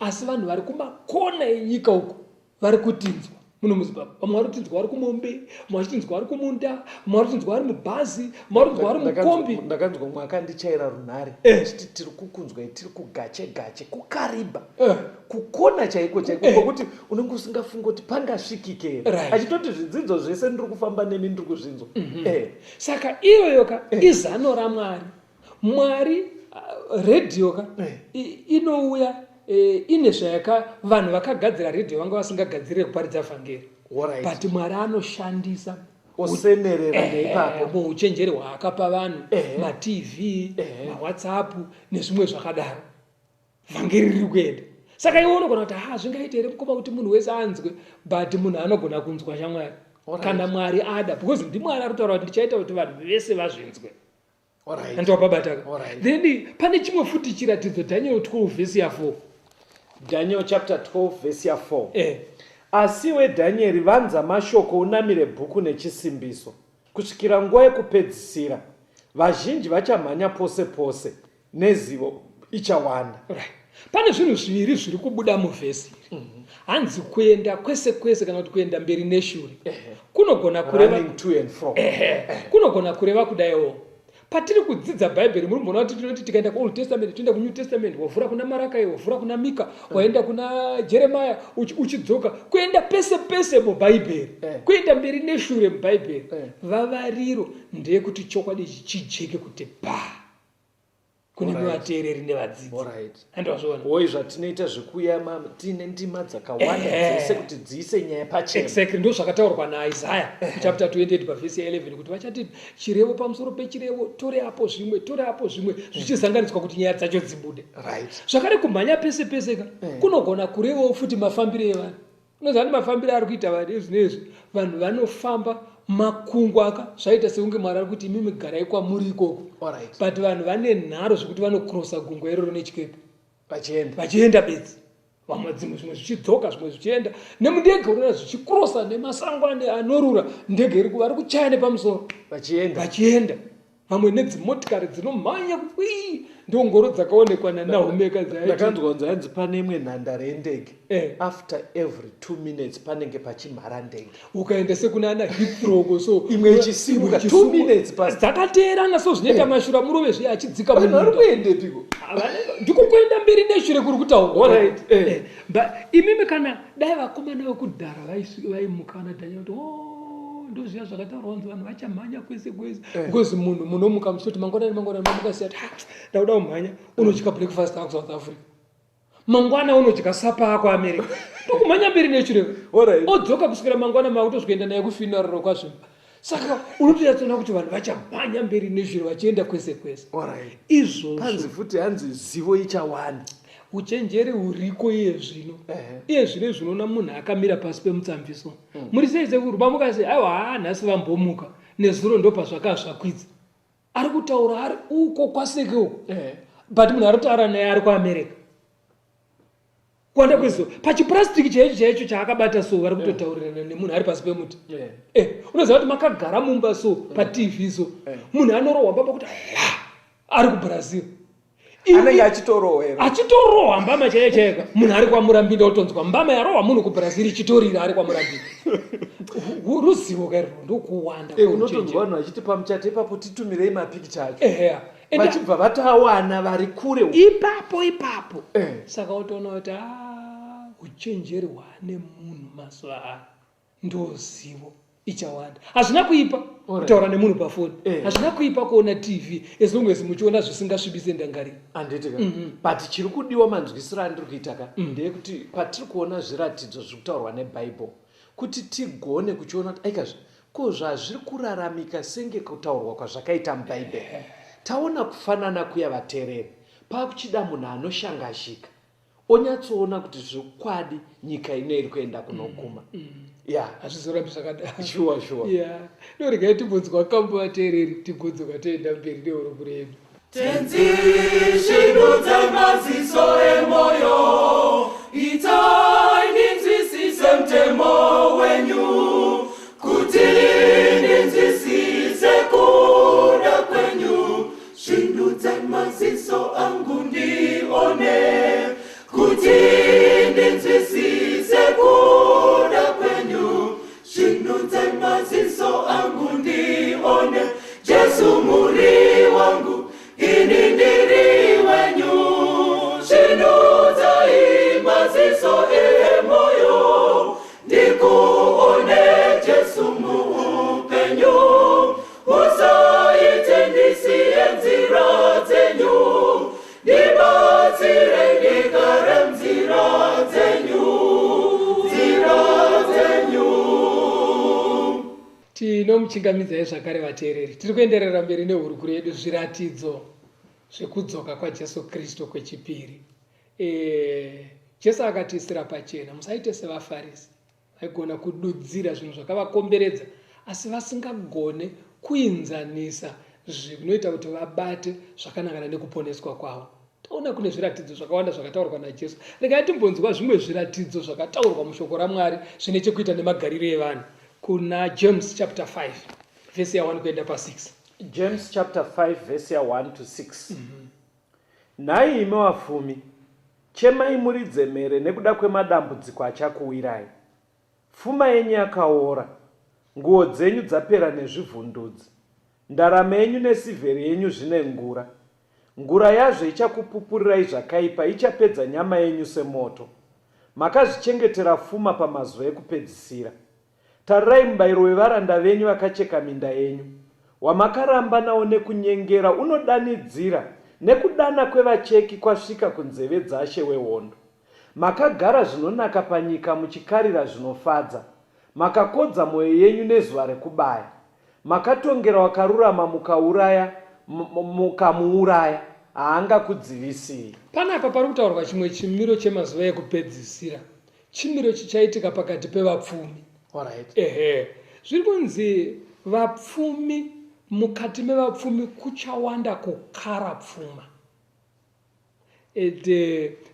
asi vanhu vari kumakona enyika uko vari kutinzwa muno muZimbabwe. Vamwe vari kutinzwa vari kumombe, vamwe vachitinzwa vari kumunda, vamwe vari kutinzwa vari mubhazi, vamwe vari kutinzwa vari mukombi. Ndakanzwa mwakandichaira runhare chiti tiri kukunzwa tiri kugache kukariba kukona chaiko kwekuti unenge usingafunga kuti pangasvikike here, achitoti zvidzidzo zvese ndiri kufamba nemi ndiri kuzvinzwa. Saka iyoyoka izano raMwari. Mwari redhiyo inouya ine zvayaka vanhu vakagadzira redhiyo vanga vasingagadzirire kuparidza vhangeri, but Mwari anoshandisa osenerera neipapo muuchenjeri hwaakapa vanhu, matv, mawhatsapp nezvimwe zvakadaro, vhangeri riri kuenda. Saka iwe unogona kuti zvingaita here mukoma kuti munhu wese anzwe, but munhu anogona kunzwa shamwari kana Mwari ada, because ndiMwari ari kutaura kuti ndichaita kuti vanhu vese vazvinzwe. Then pane chimwe futi chiratidzo, Daniel 12 verse 4. Daniel chapter 12 verse 4. Asiwe Danieri, vanza mashoko unamire bhuku nechisimbiso kusvikira nguva yekupedzisira. Vazhinji vachamhanya pose pose nezivo ichawanda. Pane zvinhu zviviri zviri kubuda muvhesi iri. Hanzi kuenda kwese kwese kana kuti kuenda mberi neshure. Kunogona kureva to and fro. Kunogona kureva kudaiwo. Patiri kudzidza bhaibheri muri mbona kuti tinoti tikaenda kuOld Testament toenda kuNew Testament, wavhura kuna Marakai, wavhura kuna Mika, waenda kuna Jeremiah, uchidzoka kuenda pese pese mubhaibheri, kuenda mberi neshure mubhaibheri. Vavariro ndeyekuti chokwadi chijeke kuti kune Alright. vateereri nevadzidzi. Alright. Andozviona. Oi zvatinoita zvekuuya tine ndima dzakawanda dzese kuti dziise nyaya pachena. Exactly, ndo zvakataurwa naIsaya chapter 28 pavhesi 11 kuti vachati chirevo pamusoro pechirevo, tore apo zvimwe zvichizanganiswa kuti nyaya dzacho dzibude. Right. Zvakare kumhanya pese pese ka kunogona kurevawo futi mafambiro evanhu. Unoziva kuti mafambiro ari kuita vanhu zvinezvi, vanhu vanofamba makungu aka zvaita sekunge Mwari ari kuti imimi garai kwamuri ikoko. Alright. But vanhu vane nharo zvekuti vanokrosa gungwa iroro nechikepe Vachienda bedzi, vamwe dzimwe zvimwe zvichidzoka zvimwe zvichienda nemundege unoona zvichikrosa nemasango anorura, ndege vari kuchaya nepamusoro vachienda, vamwe nedzimotikari dzinomhanya ndongoro dzakaonekwa naNahumeka ndakanzwa kunzi hanzi pane imwe nhandare yendege after every 2 minutes panenge pachimhara ndege, ukaenda sekuna ana Heathrow so imwe ichisimuka 2 minutes pasi dzakateerana so zvinoita mashura murove zviya achidzika vari kuendepiko ndiko kuenda mberi neshure kuri kutaurwa. Alright. But imimi kana dai vakomana vekudhara vaimuka vanadhanya kuti ndoziva zvakataurwa kunzi vanhu vachamhanya kwese kwese, because munhu munomuka muchitoti mangwanani mamuka siya ndauda kumhanya unodya breakfast ako South Africa, mangwana unodya sapa ako America, ndokumhanya mberi neshure odzoka kusvikira mangwana makutozvikuenda naye kufinariro kwazvimba. Saka unotoyatsona kuti vanhu vachamhanya mberi neshure vachienda kwese kwese. Izvozvo panzi futi hanzi zivo ichawanda. Uchenjeri huriko iye zvino zvinoona munhu akamira pasi pemutsambiso muri sei sekuri bamukase aiwa nhasi vambomuka nezuro ndo pazvakazvakwidza ari kutaura ari uko kwaseke uko but munhu ari kutaura naye ari kuAmerica kuwanda kwezo pachipurasitiki chaicho chaakabata so vari kutotaurirana nemunhu ari pasi pemuti. Unoziva kuti makagara mumba so paTV so munhu anorohwa mbamba kuti ari kuBrazil anenge achitorohwa mbama chaiyo munhu ari kwaMurambinda otonzwa mbama yarohwa munhu kuBrazil ichitorira ari kwaMurambinda. Ruzivo kairwo ndokuwanda unotonzwa vanhu vachiti pamuchato ipapo titumirei mapikicha acho vachibva vatawana vari kure ipapo. Saka utoona kuti uchenjeri hwane munhu mazuva ano ndozivo ichawanda. Hazvina kuipa kutaura nemunhu pafoni, hazvina kuipa kuona TV as long as muchiona zvisingasvibise ndangariro. Anditika but chiri kudiwa manzwisiro andiri kuita ka ndeyekuti patiri kuona zviratidzo zviri kutaurwa neBhaibheri kuti tigone kuchiona kuti aikazve ko zvazviri kuraramika senge kutaurwa kwazvakaita muBhaibheri. Taona kufanana kuya vateereri pakuchida munhu anoshangashika onyatsoona kuti zvokwadi nyika ino iri kuenda kunoguma. Hazvizorambi zvakadaro. Sure. Ndoregai timbonzwa kambo vateereri tigodzoka toenda mberi neurukuro yedu. Tenzishinudze maziso emoyo, itai ninzwisise mtemo wenyu, kuti ninzwisise kuda kwenyu. Shinudze maziso angu ndione, kuti ninzwisise kuda kwenyu. Shinudze maziso angu ndione, Jesu muri wangu, ini ndiri wenyu. Shinudzai maziso emoyo, ndikuone Jesu muupenyu. Musaite ndisiye nzira dzenyu, ndibatsire ndigare nzira dzenyu. Tinomuchingamidzai zvakare vateereri, tiri kuenderera mberi nehurukuro yedu, zviratidzo zvekudzoka kwaJesu Kristu kwechipiri. Jesu akatiisira pachena, musaite sevaFarisi vaigona kududzira zvinhu zvakavakomberedza asi vasingagone kuinzanisa zvinoita kuti vabate zvakanangana nekuponeswa kwavo. Taona kune zviratidzo zvakawanda zvakataurwa naJesu. Regai timbonzwa zvimwe zviratidzo zvakataurwa mushoko raMwari zvine chekuita nemagariro evanhu. Kuna James chapter 5 verse ya 1 kuenda pa6. James chapter 5 verse ya 1 to 6. Nhai imi vapfumi, chemai muridze mhere nekuda kwemadambudziko achakuwirai. Pfuma yenyu yakaora, nguo dzenyu dzapera nezvivhundudzi, ndarama yenyu nesivheri yenyu zvine ngura. Ngura yazvo ichakupupurirai zvakaipa, ichapedza nyama yenyu semoto. Makazvichengetera pfuma pamazuva ekupedzisira. Tarirai mubayiro wevaranda venyu vakacheka minda yenyu. Wamakaramba nawo nekunyengera unodanidzira nekudana kwevacheki kwasvika kunzeve dzashe wehondo. Makagara zvinonaka panyika muchikarira zvinofadza, makakodza mwoyo yenyu nezuva rekubaya, makatongera wakarurama mukauraya, mukamuuraya, haangakudzivisei. Panapa pari kutaurwa chimwe chimiro chemazuva ekupedzisira, chimiro chichaitika pakati pevapfumi. Zviri kunzi vapfumi, mukati mevapfumi kuchawanda kukara pfuma.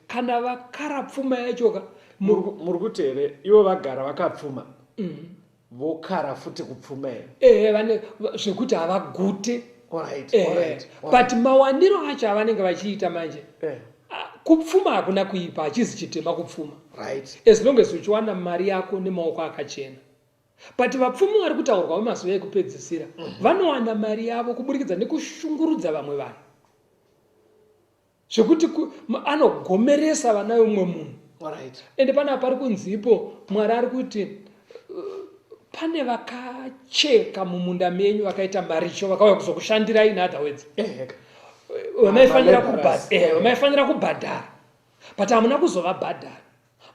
Kana vakara pfuma yacho muri kuti here ivo vagara vakapfuma vokara futi kupfuma here vane zvekuti havagute. But mawaniro acho avanenge vachiita manje kupfuma hakuna kuipa, hachizi chitema kupfuma, as long as uchiwana mari yako nemaoko akachena. But vapfumi vari kutaurwa vemazuva ekupedzisira vanowana mari yavo kuburikidza nekushungurudza vamwe vanhu, zvekuti anogomeresa vana vemumwe munhu. Ende pana pari kunzipo Mwari ari kuti pane vakacheka mumunda menyu vakaita maricho vakauya kuzokushandirai in other words vamaifanira kubhadhara, but hamuna kuzovabhadhara.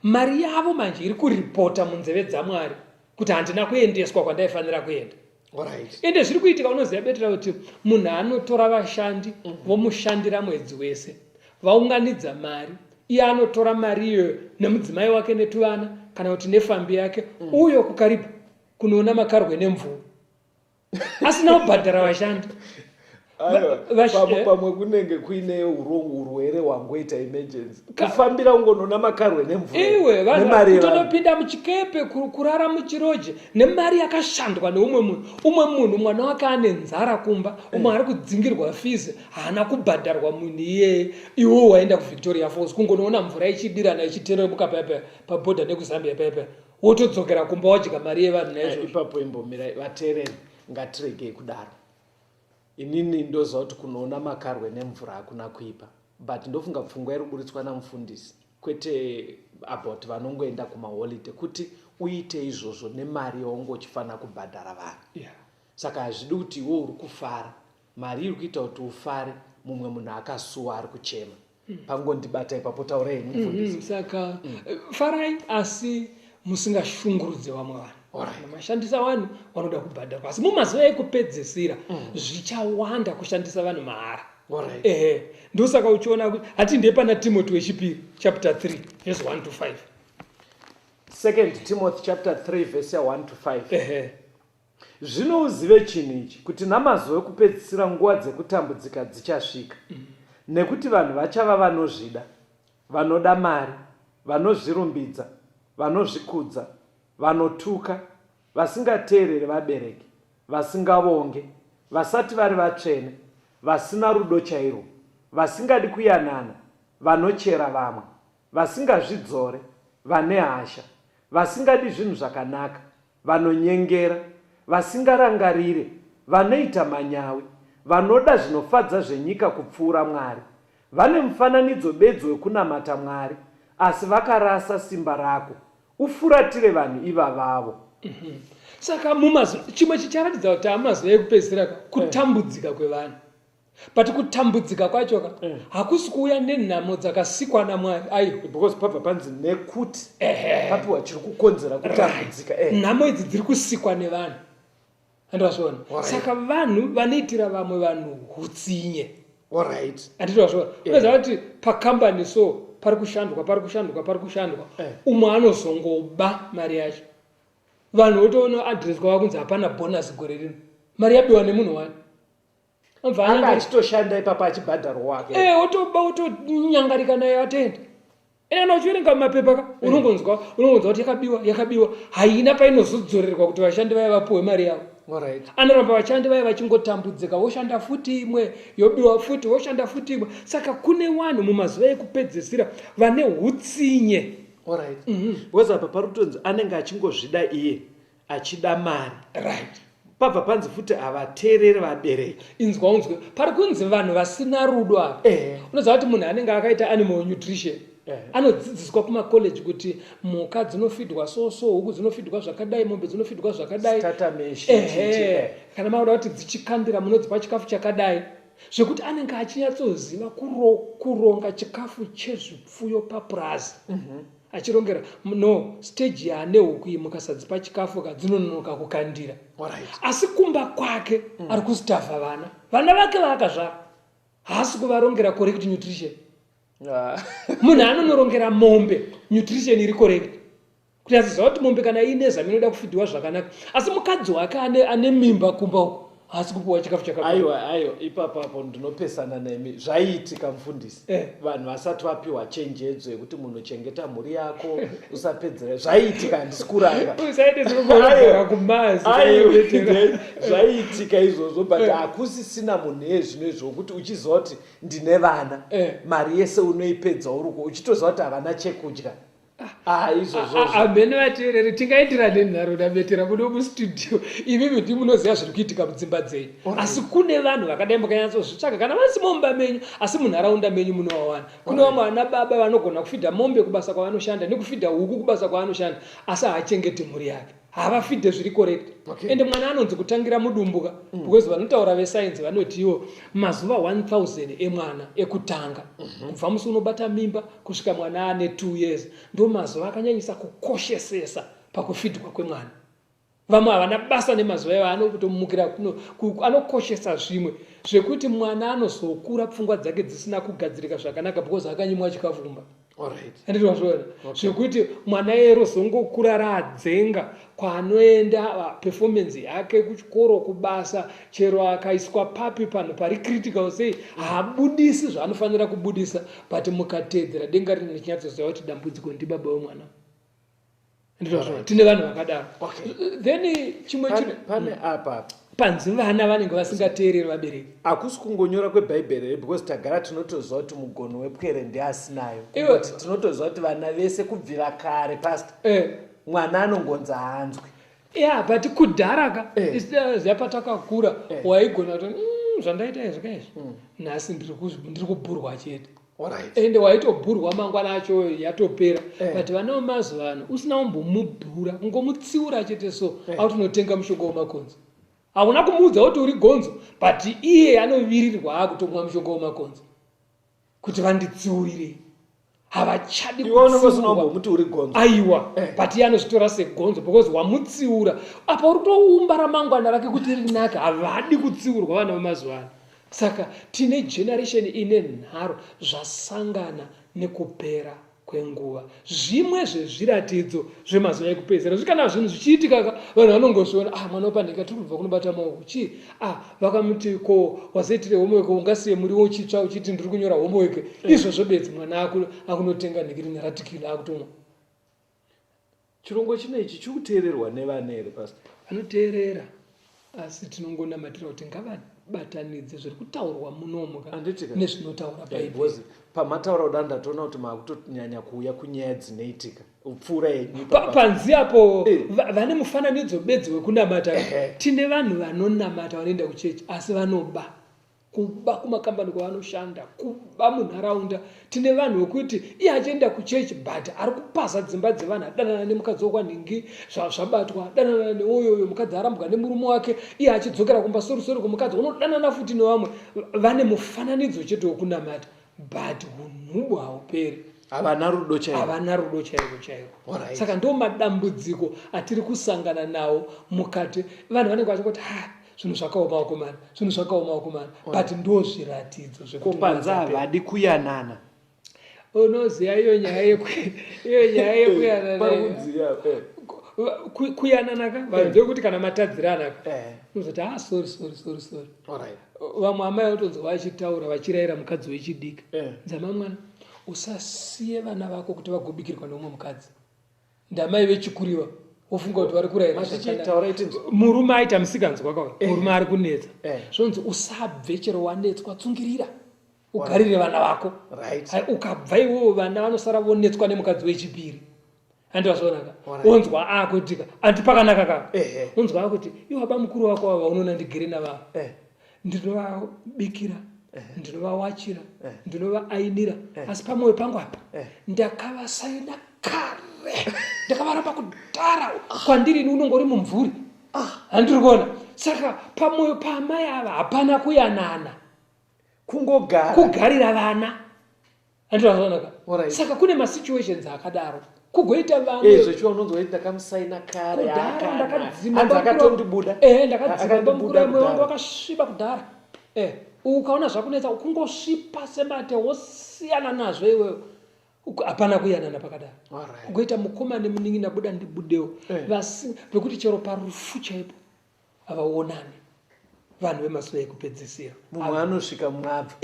Mari yavo manje iri kuripota munzeve dzaMwari kuti handina kuendeswa kwandaifanira kuenda. Ende zviri kuitika, unoziva betera kuti munhu anotora vashandi vomushandira mwedzi wese, vaunganidza mari, iye anotora mari iyoyo nemudzimai wake netuvana kana kuti nefambi yake, uyo kukaribu kunoona makarwe nemvura asina kubhadhara vashandi. Pamwe kunenge kuine urwere hwangoita emergency, kufambira ungonoona makarwe nemvura nemari kutonopinda muchikepe kurara muchiroje nemari yakashandwa neumwe munhu mwana wake ane nzara kumba, umwe ari kudzingirwa fizi, haana kubhadharwa munhu iyeye. Iwo waenda kuVictoria Falls kungonoona mvura ichidirana ichiterebuka pabhodha nekuzambia pepe, wotodzokera kumba wadya mari yevanhu naizvo. Ipapo imbomirai vateereri, ngatiregei kudaro. Inini ndoziva kuti kunoona makarwe nemvura hakuna kuipa, but ndofunga pfungwa iri kuburitswa namufundisi, kwete about vanongoenda kumaholiday, kuti uite izvozvo nemari yaunge uchifanira kubhadhara vanhu. Saka hazvidi kuti iwo uri kufara, mari iri kuita kuti ufare, mumwe munhu akasuwa ari kuchema. Pangondibata ipapo, taurei mufundisi. Saka farai asi musingashungurudze vamwe vanhu. Mashandisa vanhu vanoda kubhadharwa, asi mumazuva ekupedzisira zvichawanda kushandisa vanhu mahara. Ndosaka uchiona kuti hatinde pana Timothy wechipiri chapter 3 verse 1 to 5. 2 Timothy chapter 3 verse 1 to 5. Zvino uzive chinhu ichi, kuti namazuva ekupedzisira nguva dzekutambudzika dzichasvika, nekuti vanhu vachava vanozvida, vanoda mari, vanozvirumbidza, vanozvikudza, vanotuka, vasingateereri vabereki, vasingavonge, vasati vari vatsvene, vasina rudo chairwo, vasingadi kuyanana, vanochera vamwe, vasingazvidzore, vane hasha, vasingadi zvinhu zvakanaka, vanonyengera, vasingarangarire, vanoita manyawi, vanoda zvinofadza zvenyika kupfuura Mwari, vane mufananidzo bedzi wekunamata Mwari, asi vakarasa simba rako. Ufuratire vanhu ivavavo. Saka chimwe chicharatidza kuti amazuva ekupedzisira kutambudzika kwevanhu, but kutambudzika kwacho hakusi kuuya nenhamo dzakasikwa naMwari, because pabva panzi nekuti papiwa chiri kukonzera kutambudzika. Nhamo idzi dziri kusikwa nevanhu, andivazviona. Saka vanhu vanoitira vamwe vanhu hutsinye. Andivazviona. Unoziva kuti pakambani so pari kushandwa, umwe anozongoba mari yacho. Vanhu votoona adresi kwava kunzi hapana bonus gore rino, mari yabiwa nemunhu wani. Anga achitoshanda ipapo achibhadharwa wake. Wotoba wotonyangarika naye atenda. Ena uchiverenga mapepa unongonzwa kuti yakabiwa, haina painozodzorerwa kuti vashandi vaya vapuwe mari yavo. Anoramba vashandi vaya vachingotambudzika, woshanda futi imwe yobiwa futi, woshanda futi imwe. Saka kune vanhu mumazuva ekupedzisira vane hutsinye. Because apa parutonzi anenge achingozvida iye, achida mari. Pabva panzi futi havateereri vabereki. Unzwe pari kunzi vanhu vasina rudo apa. Unoziva kuti munhu anenge akaita animal nutrition anodzidziswa kumakoleji kuti mhuka dzinofidwa so, huku dzinofidwa zvakadai, mombe dzinofidwa zvakadai. Kana kana mauda kuti dzichikandira munodzipa chikafu chakadai. zvekuti anenge achinyatsoziva kuronga chikafu chezvipfuyo papurazi achirongera no stage yaane huku mukasadzipa chikafu kadzinonoka kukandira. Asi kumba kwake ari kustafha vana vake vakazvara haasi kuvarongera correct nutrition. Munhu anonorongera mombe nutrition iri correct kuti aziziva kuti mombe kana ine zami inoda kufidhiwa zvakanaka, asi mukadzi wake ane mimba kumba uko haasi kupiwa chikafu chakaiwa. Aiwa, ipapo ndinopesana nemi. Zvaiitika mufundisi, vanhu vasati vapiwa chenjedzo yekuti munhu chengeta mhuri yako usapedzera. Zvaiitika, handisi kuranga. Usaite kumazi. Zvaiitika izvozvo, but hakusisina munhu yezvino izvo kuti uchiziva kuti ndine vana, mari yese unoipedza uruko uchitoziva kuti havana chekudya. Amene vateereri tingaitira nenharo betera muno mustudio ivimi ndimunoziva zviri kuitika mudzimba dzenyu, asi kune vanhu vakadai mukanyatsozvitsvaga kana vasi mumba menyu asi munharaunda menyu munovawana. Kune vamwe vana baba vanogona kufidha mombe kubasa kwavanoshanda nekufidha huku kubasa kwavanoshanda, asi haachengeti mhuri yake, havafidhe zviri correct. Ende mwana anonzi kutangira mudumbuka, because vanotaura vesainzi vanoti iwo mazuva 1000 emwana ekutanga kubva musi unobata mimba kusvika mwana ane 2 years ndo mazuva akanyanyisa kukoshesesa pakufidhwa kwemwana. Vamwe havana basa nemazuva iwo, anokutomukira anokoshesa zvimwe zvekuti mwana anozokura pfungwa dzake dzisina kugadzirika zvakanaka because akanyimwa chikafu kumba. Anditozvona zvekuti mwana ero zongokura radzenga kwaanoenda performance yake kuchikoro kubasa, chero akaiswa papi pano pari critical sei haabudisi zvaanofanira kubudisa, but mukatedzera denga rino richinyatsoziva kuti dambudziko ndibaba wemwana. Anditozvona tine vanhu vakadaro. Then chimwe pane apa panzi vana vanenge vasingateereri vabereki. Hakusi kungonyora kwebhaibheri, because tagara tinotoziva kuti mugono wepwere ndiasinayo. Tinotoziva kuti vana vese kubvira kare pastor mwana anongonza hanzwi. But kudharaka ziya patakakura waigona kuti zvandaita izvikaizvi nhasi ndiri kubhurwa chete. Ende waitobhurwa mangwana acho yatopera. But vana vemazuva ano usina kumbomubhura, ungomutsiura chete so autonotenga mushonga wemakonzo. Hauna kumuudza kuti uri gonzo, but iye anovirirwa akutomwa mushonga wemakonzo kuti vanditsiurire. Havachadi kutsiurwa. Aiwa, but iye anozvitora segonzo because wamutsiura. Apa uri kutoumba ramangwana rake kuti rinake. Havadi kutsiurwa vana vemazuva ano. Saka tine generation ine nharo zvasangana nekupera kwenguva. Zvimwe zvezviratidzo zvemazuva ekupedzisira zvikana zvinhu zvichiitika vanhu vanongozviona, mwana wapandika tiri kubva kunobata maoko chii, vakamuti ko wasaitire homework ungasiye muriwo uchitsva uchiti ndiri kunyora homework. Izvozvo bedzi mwana akunotenga nhikiri neratikili akutomwa. Chirongwa chinechi chiri kuteererwa nevana here pastor? Vanoteerera, asi tinongonamatira kuti ngavabatanidze zviri kutaurwa munomu nezvinotaura Bhaibheri. Pamataura kudai ndatoona kuti makutonyanya kuuya kunyaya dzinoitika pfuura yenyika. Panzi apo vane mufananidzo bedzi wekunamata. Tine vanhu vanonamata vanoenda kuchechi asi vanoba, kuba kumakambani kwavanoshanda, kuba munharaunda. Tine vanhu vekuti iye achienda kuchechi but ari kupasa dzimba dzevanhu, adanana nemukadzi wokwanhingi zvabatwa, adanana neoyoyo mukadzi arambwa nemurume wake, iye achidzokera kumba sorisori kwemukadzi unodanana futi nevamwe. Vane mufananidzo chete wekunamata but unhubu hauperi. Havana rudo chaiko. Saka ndo madambudziko atiri kusangana nawo mukati. Vanhu vanenge vachingoti zvinhu zvakaoma wakomana, but ndo zviratidzo zvekuti panza havadi kuyanana. Unoziva iyo nyaya yekuyanana. Kuyanana ka vanhu ndekuti kana matadzirana unozoti sorry. Vamwe amai vatonzi vachitaura vachirayira mukadzi wechidiki, dzama mwana usasiye vana vako kuti vagobikirwa neumwe mukadzi. Ndamai vechikuriva wofunga kuti vari kurayira murume aita musikanzwa kwakauya, murume ari kunetsa, zvonzi usabve chero wanetswa, tsungirira ugarire vana vako. Ukabva iwowo vana vanosara vonetswa nemukadzi wechipiri. Andazvonaka onzwa akutika andipakanaka ka onzwa akuti iwe baba mukuru wako ava unoona ndigere navavo, ndinovabikira, ndinovawachira, ndinovaainira, asi pamwoyo pangu apa ndakavasaina kare, ndakavaramba kudhara kwandiri ini unongori mumvuri handiri kuona. Saka pamwoyo paamai ava hapana kuyanana. kugarira vana. Alright. Saka kune masituations akadaro kugoita vamwe zvechiwa unonzwa ndakamusaina kare kudhara ndakadzima akatondibuda ndakadzima bamukura mwe wangu wakasviba kudhara. Ukaona zvakunetsa kungosvipa semate wosiyana nazvo iwewe. Hapana kuyanana pakadaro. Kugoita mukomana muningi nabuda ndibudewo. Vekuti chero parufu chaipo avaonani. Vanhu vemazuva ekupedzisira mumwe anosvika mwabva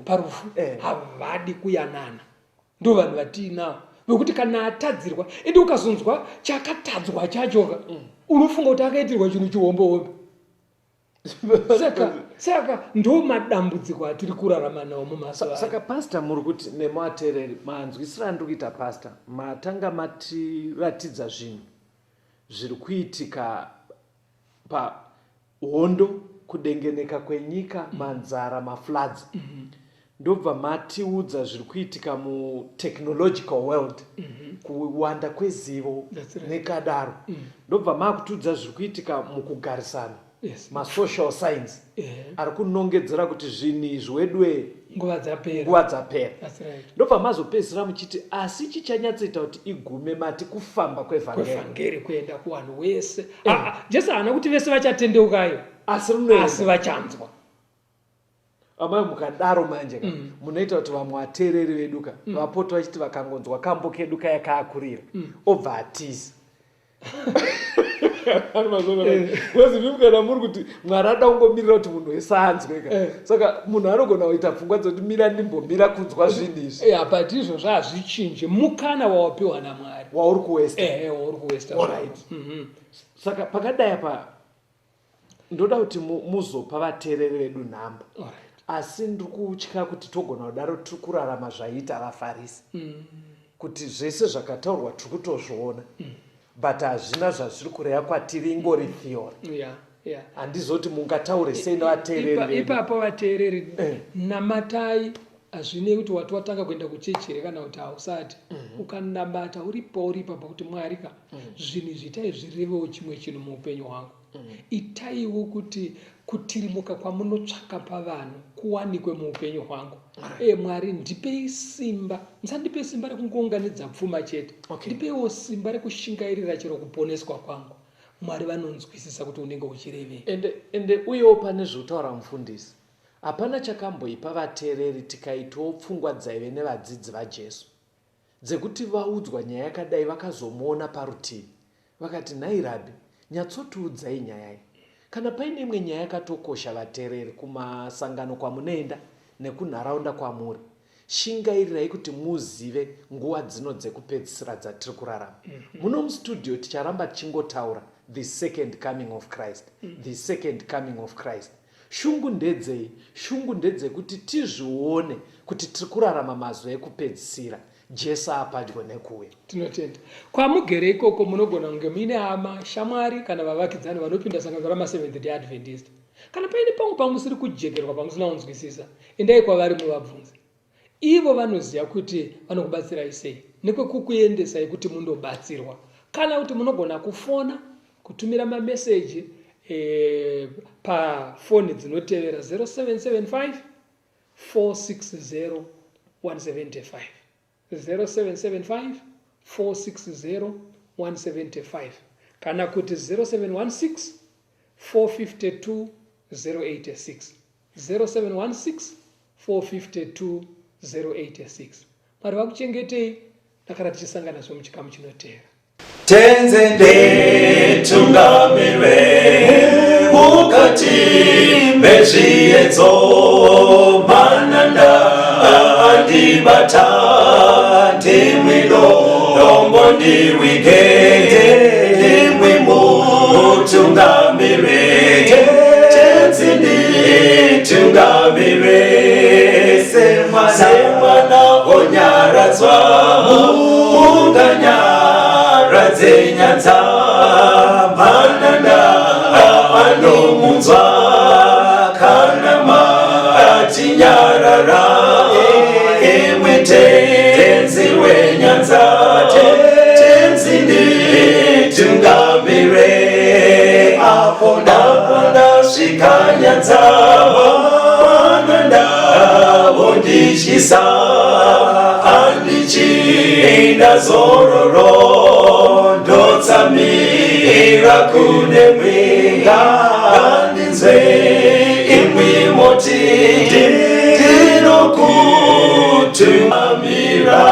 parufu havadi kuyanana. Ndo vanhu vatinavo vekuti kana atadzirwa ende ukazonzwa chakatadzwa chachoka unofunga kuti akaitirwa chinhu chihombehombe. Saka ndo madambudziko atiri kurarama nawo mumazuva. Saka pastor muri kuti nemateereri manzwisira ndiri kuita pastor matanga matiratidza zvinhu zviri kuitika hondo, kudengeneka kwenyika, manzara, mafloods. Ndobva matiudza zviri kuitika technological world, kuwanda kwezivo nekadaro. Ndobva makutiudza zviri kuitika mukugarisana, masocial science. Ari kunongedzera kuti zvinhu izvi nguva dzapera. Ndobva mazopedzisira muchiti asi chichanyatsoita kuti igume mati kufamba kwevhangeri kuenda kuvanhu wese. Jesu haana kuti vese vachatendeukayo asi vachanzwa. Amai mukadaro manje munoita kuti vamwe vateereri vedu vapota vachiti vakangonzwa kambo kedu kayakaakurira obva atiza. Kana muri kuti Mwari ada kungomirira kuti munhu wese anzwe saka munhu anogona kuita pfungwa dzoti mira ndimbomira kunzwa zvinhu izvi. But izvozvo hazvichinje mukana wawapiwa naMwari wauri kuwesta. Wauri kuwesta. Saka pakadai apa ndoda kuti muzopa vateereri vedu nhamba. Asi ndiri kutya kuti togona kudaro tiri kurarama zvaiita vaFarisi, kuti zvese zvakataurwa tiri kutozviona but hazvina zvazviri kureva kwatiri, ingori theory. Handizoti mungataure sei navateereri vedu. Ipapo vateereri namatai, hazvinei kuti wati watanga kuenda kuchechi here kana kuti hausati. Ukanambata uripo kuti Mwari zvinhu zvitai zvirevewo chimwe chinhu muupenyu hwangu. Itaiwo kuti kutirimuka kwamunotsvaka pavanhu kuwanikwe muupenyu hwangu. Mwari ndipei simba, musandipei simba rekungounganidza pfuma chete. Ndipeiwo simba rekushingairira chero kuponeswa kwangu. Mwari vanonzwisisa kuti unenge uchirevei. Ende uyewo pane zvotaura mufundisi, hapana chakamboipa vateereri tikaitawo pfungwa dzaive nevadzidzi vaJesu dzekuti vaudzwa nyaya yakadai vakazomuona parutivi vakati, nhai Rabhi, nyatsotiudzai nyaya iyi. Kana paine imwe nyaya yakatokosha vateereri kumasangano kwamunoenda nekunharaunda kwamuri, shingairirai kuti muzive nguva dzino dzekupedzisira dzatiri kurarama. Muno mustudio ticharamba tichingotaura the second coming of Christ, the second coming of Christ. Shungu ndedzei? Shungu ndedzekuti tizvione kuti tiri kurarama mazuva ekupedzisira, Jesu apadyo nekuuya. Tinotenda. Kwamugere ikoko munogona kunge muine hama, shamwari kana vavakidzani vanopinda sangano rama Seventh Day Adventist. Kana paine pamwe pamusiri kujekerwa pamusina kunzwisisa, endai kwavari muvabvunze. Ivo vanoziva kuti vanokubatsirai sei, nekwekukuendesai kuti mundobatsirwa. Kana kuti munogona kufona, kutumira mameseji pafoni dzinotevera 0775 460 175. 0775 460 175. Kana kuti 0716 452 086. 0716 452 086. Mwari vakuchengetei. Takara tichisangana zvo muchikamu chinotevera. Tenzende tungamire mukati mezviedzo mananda andibata ndimwino dombo ndiwike ndimwi mutungamire tenzende tungamire semwana onyaradzwa munganyara nyanza mananda anomunzwa kana matinyarara emwete tenzi wenyanza tenzini tungamire apo ndasvika nyanza mananda ndichisa andichina zororo ndotsamira kune mwinga ngandinzwe imwi moti ndinokutumamira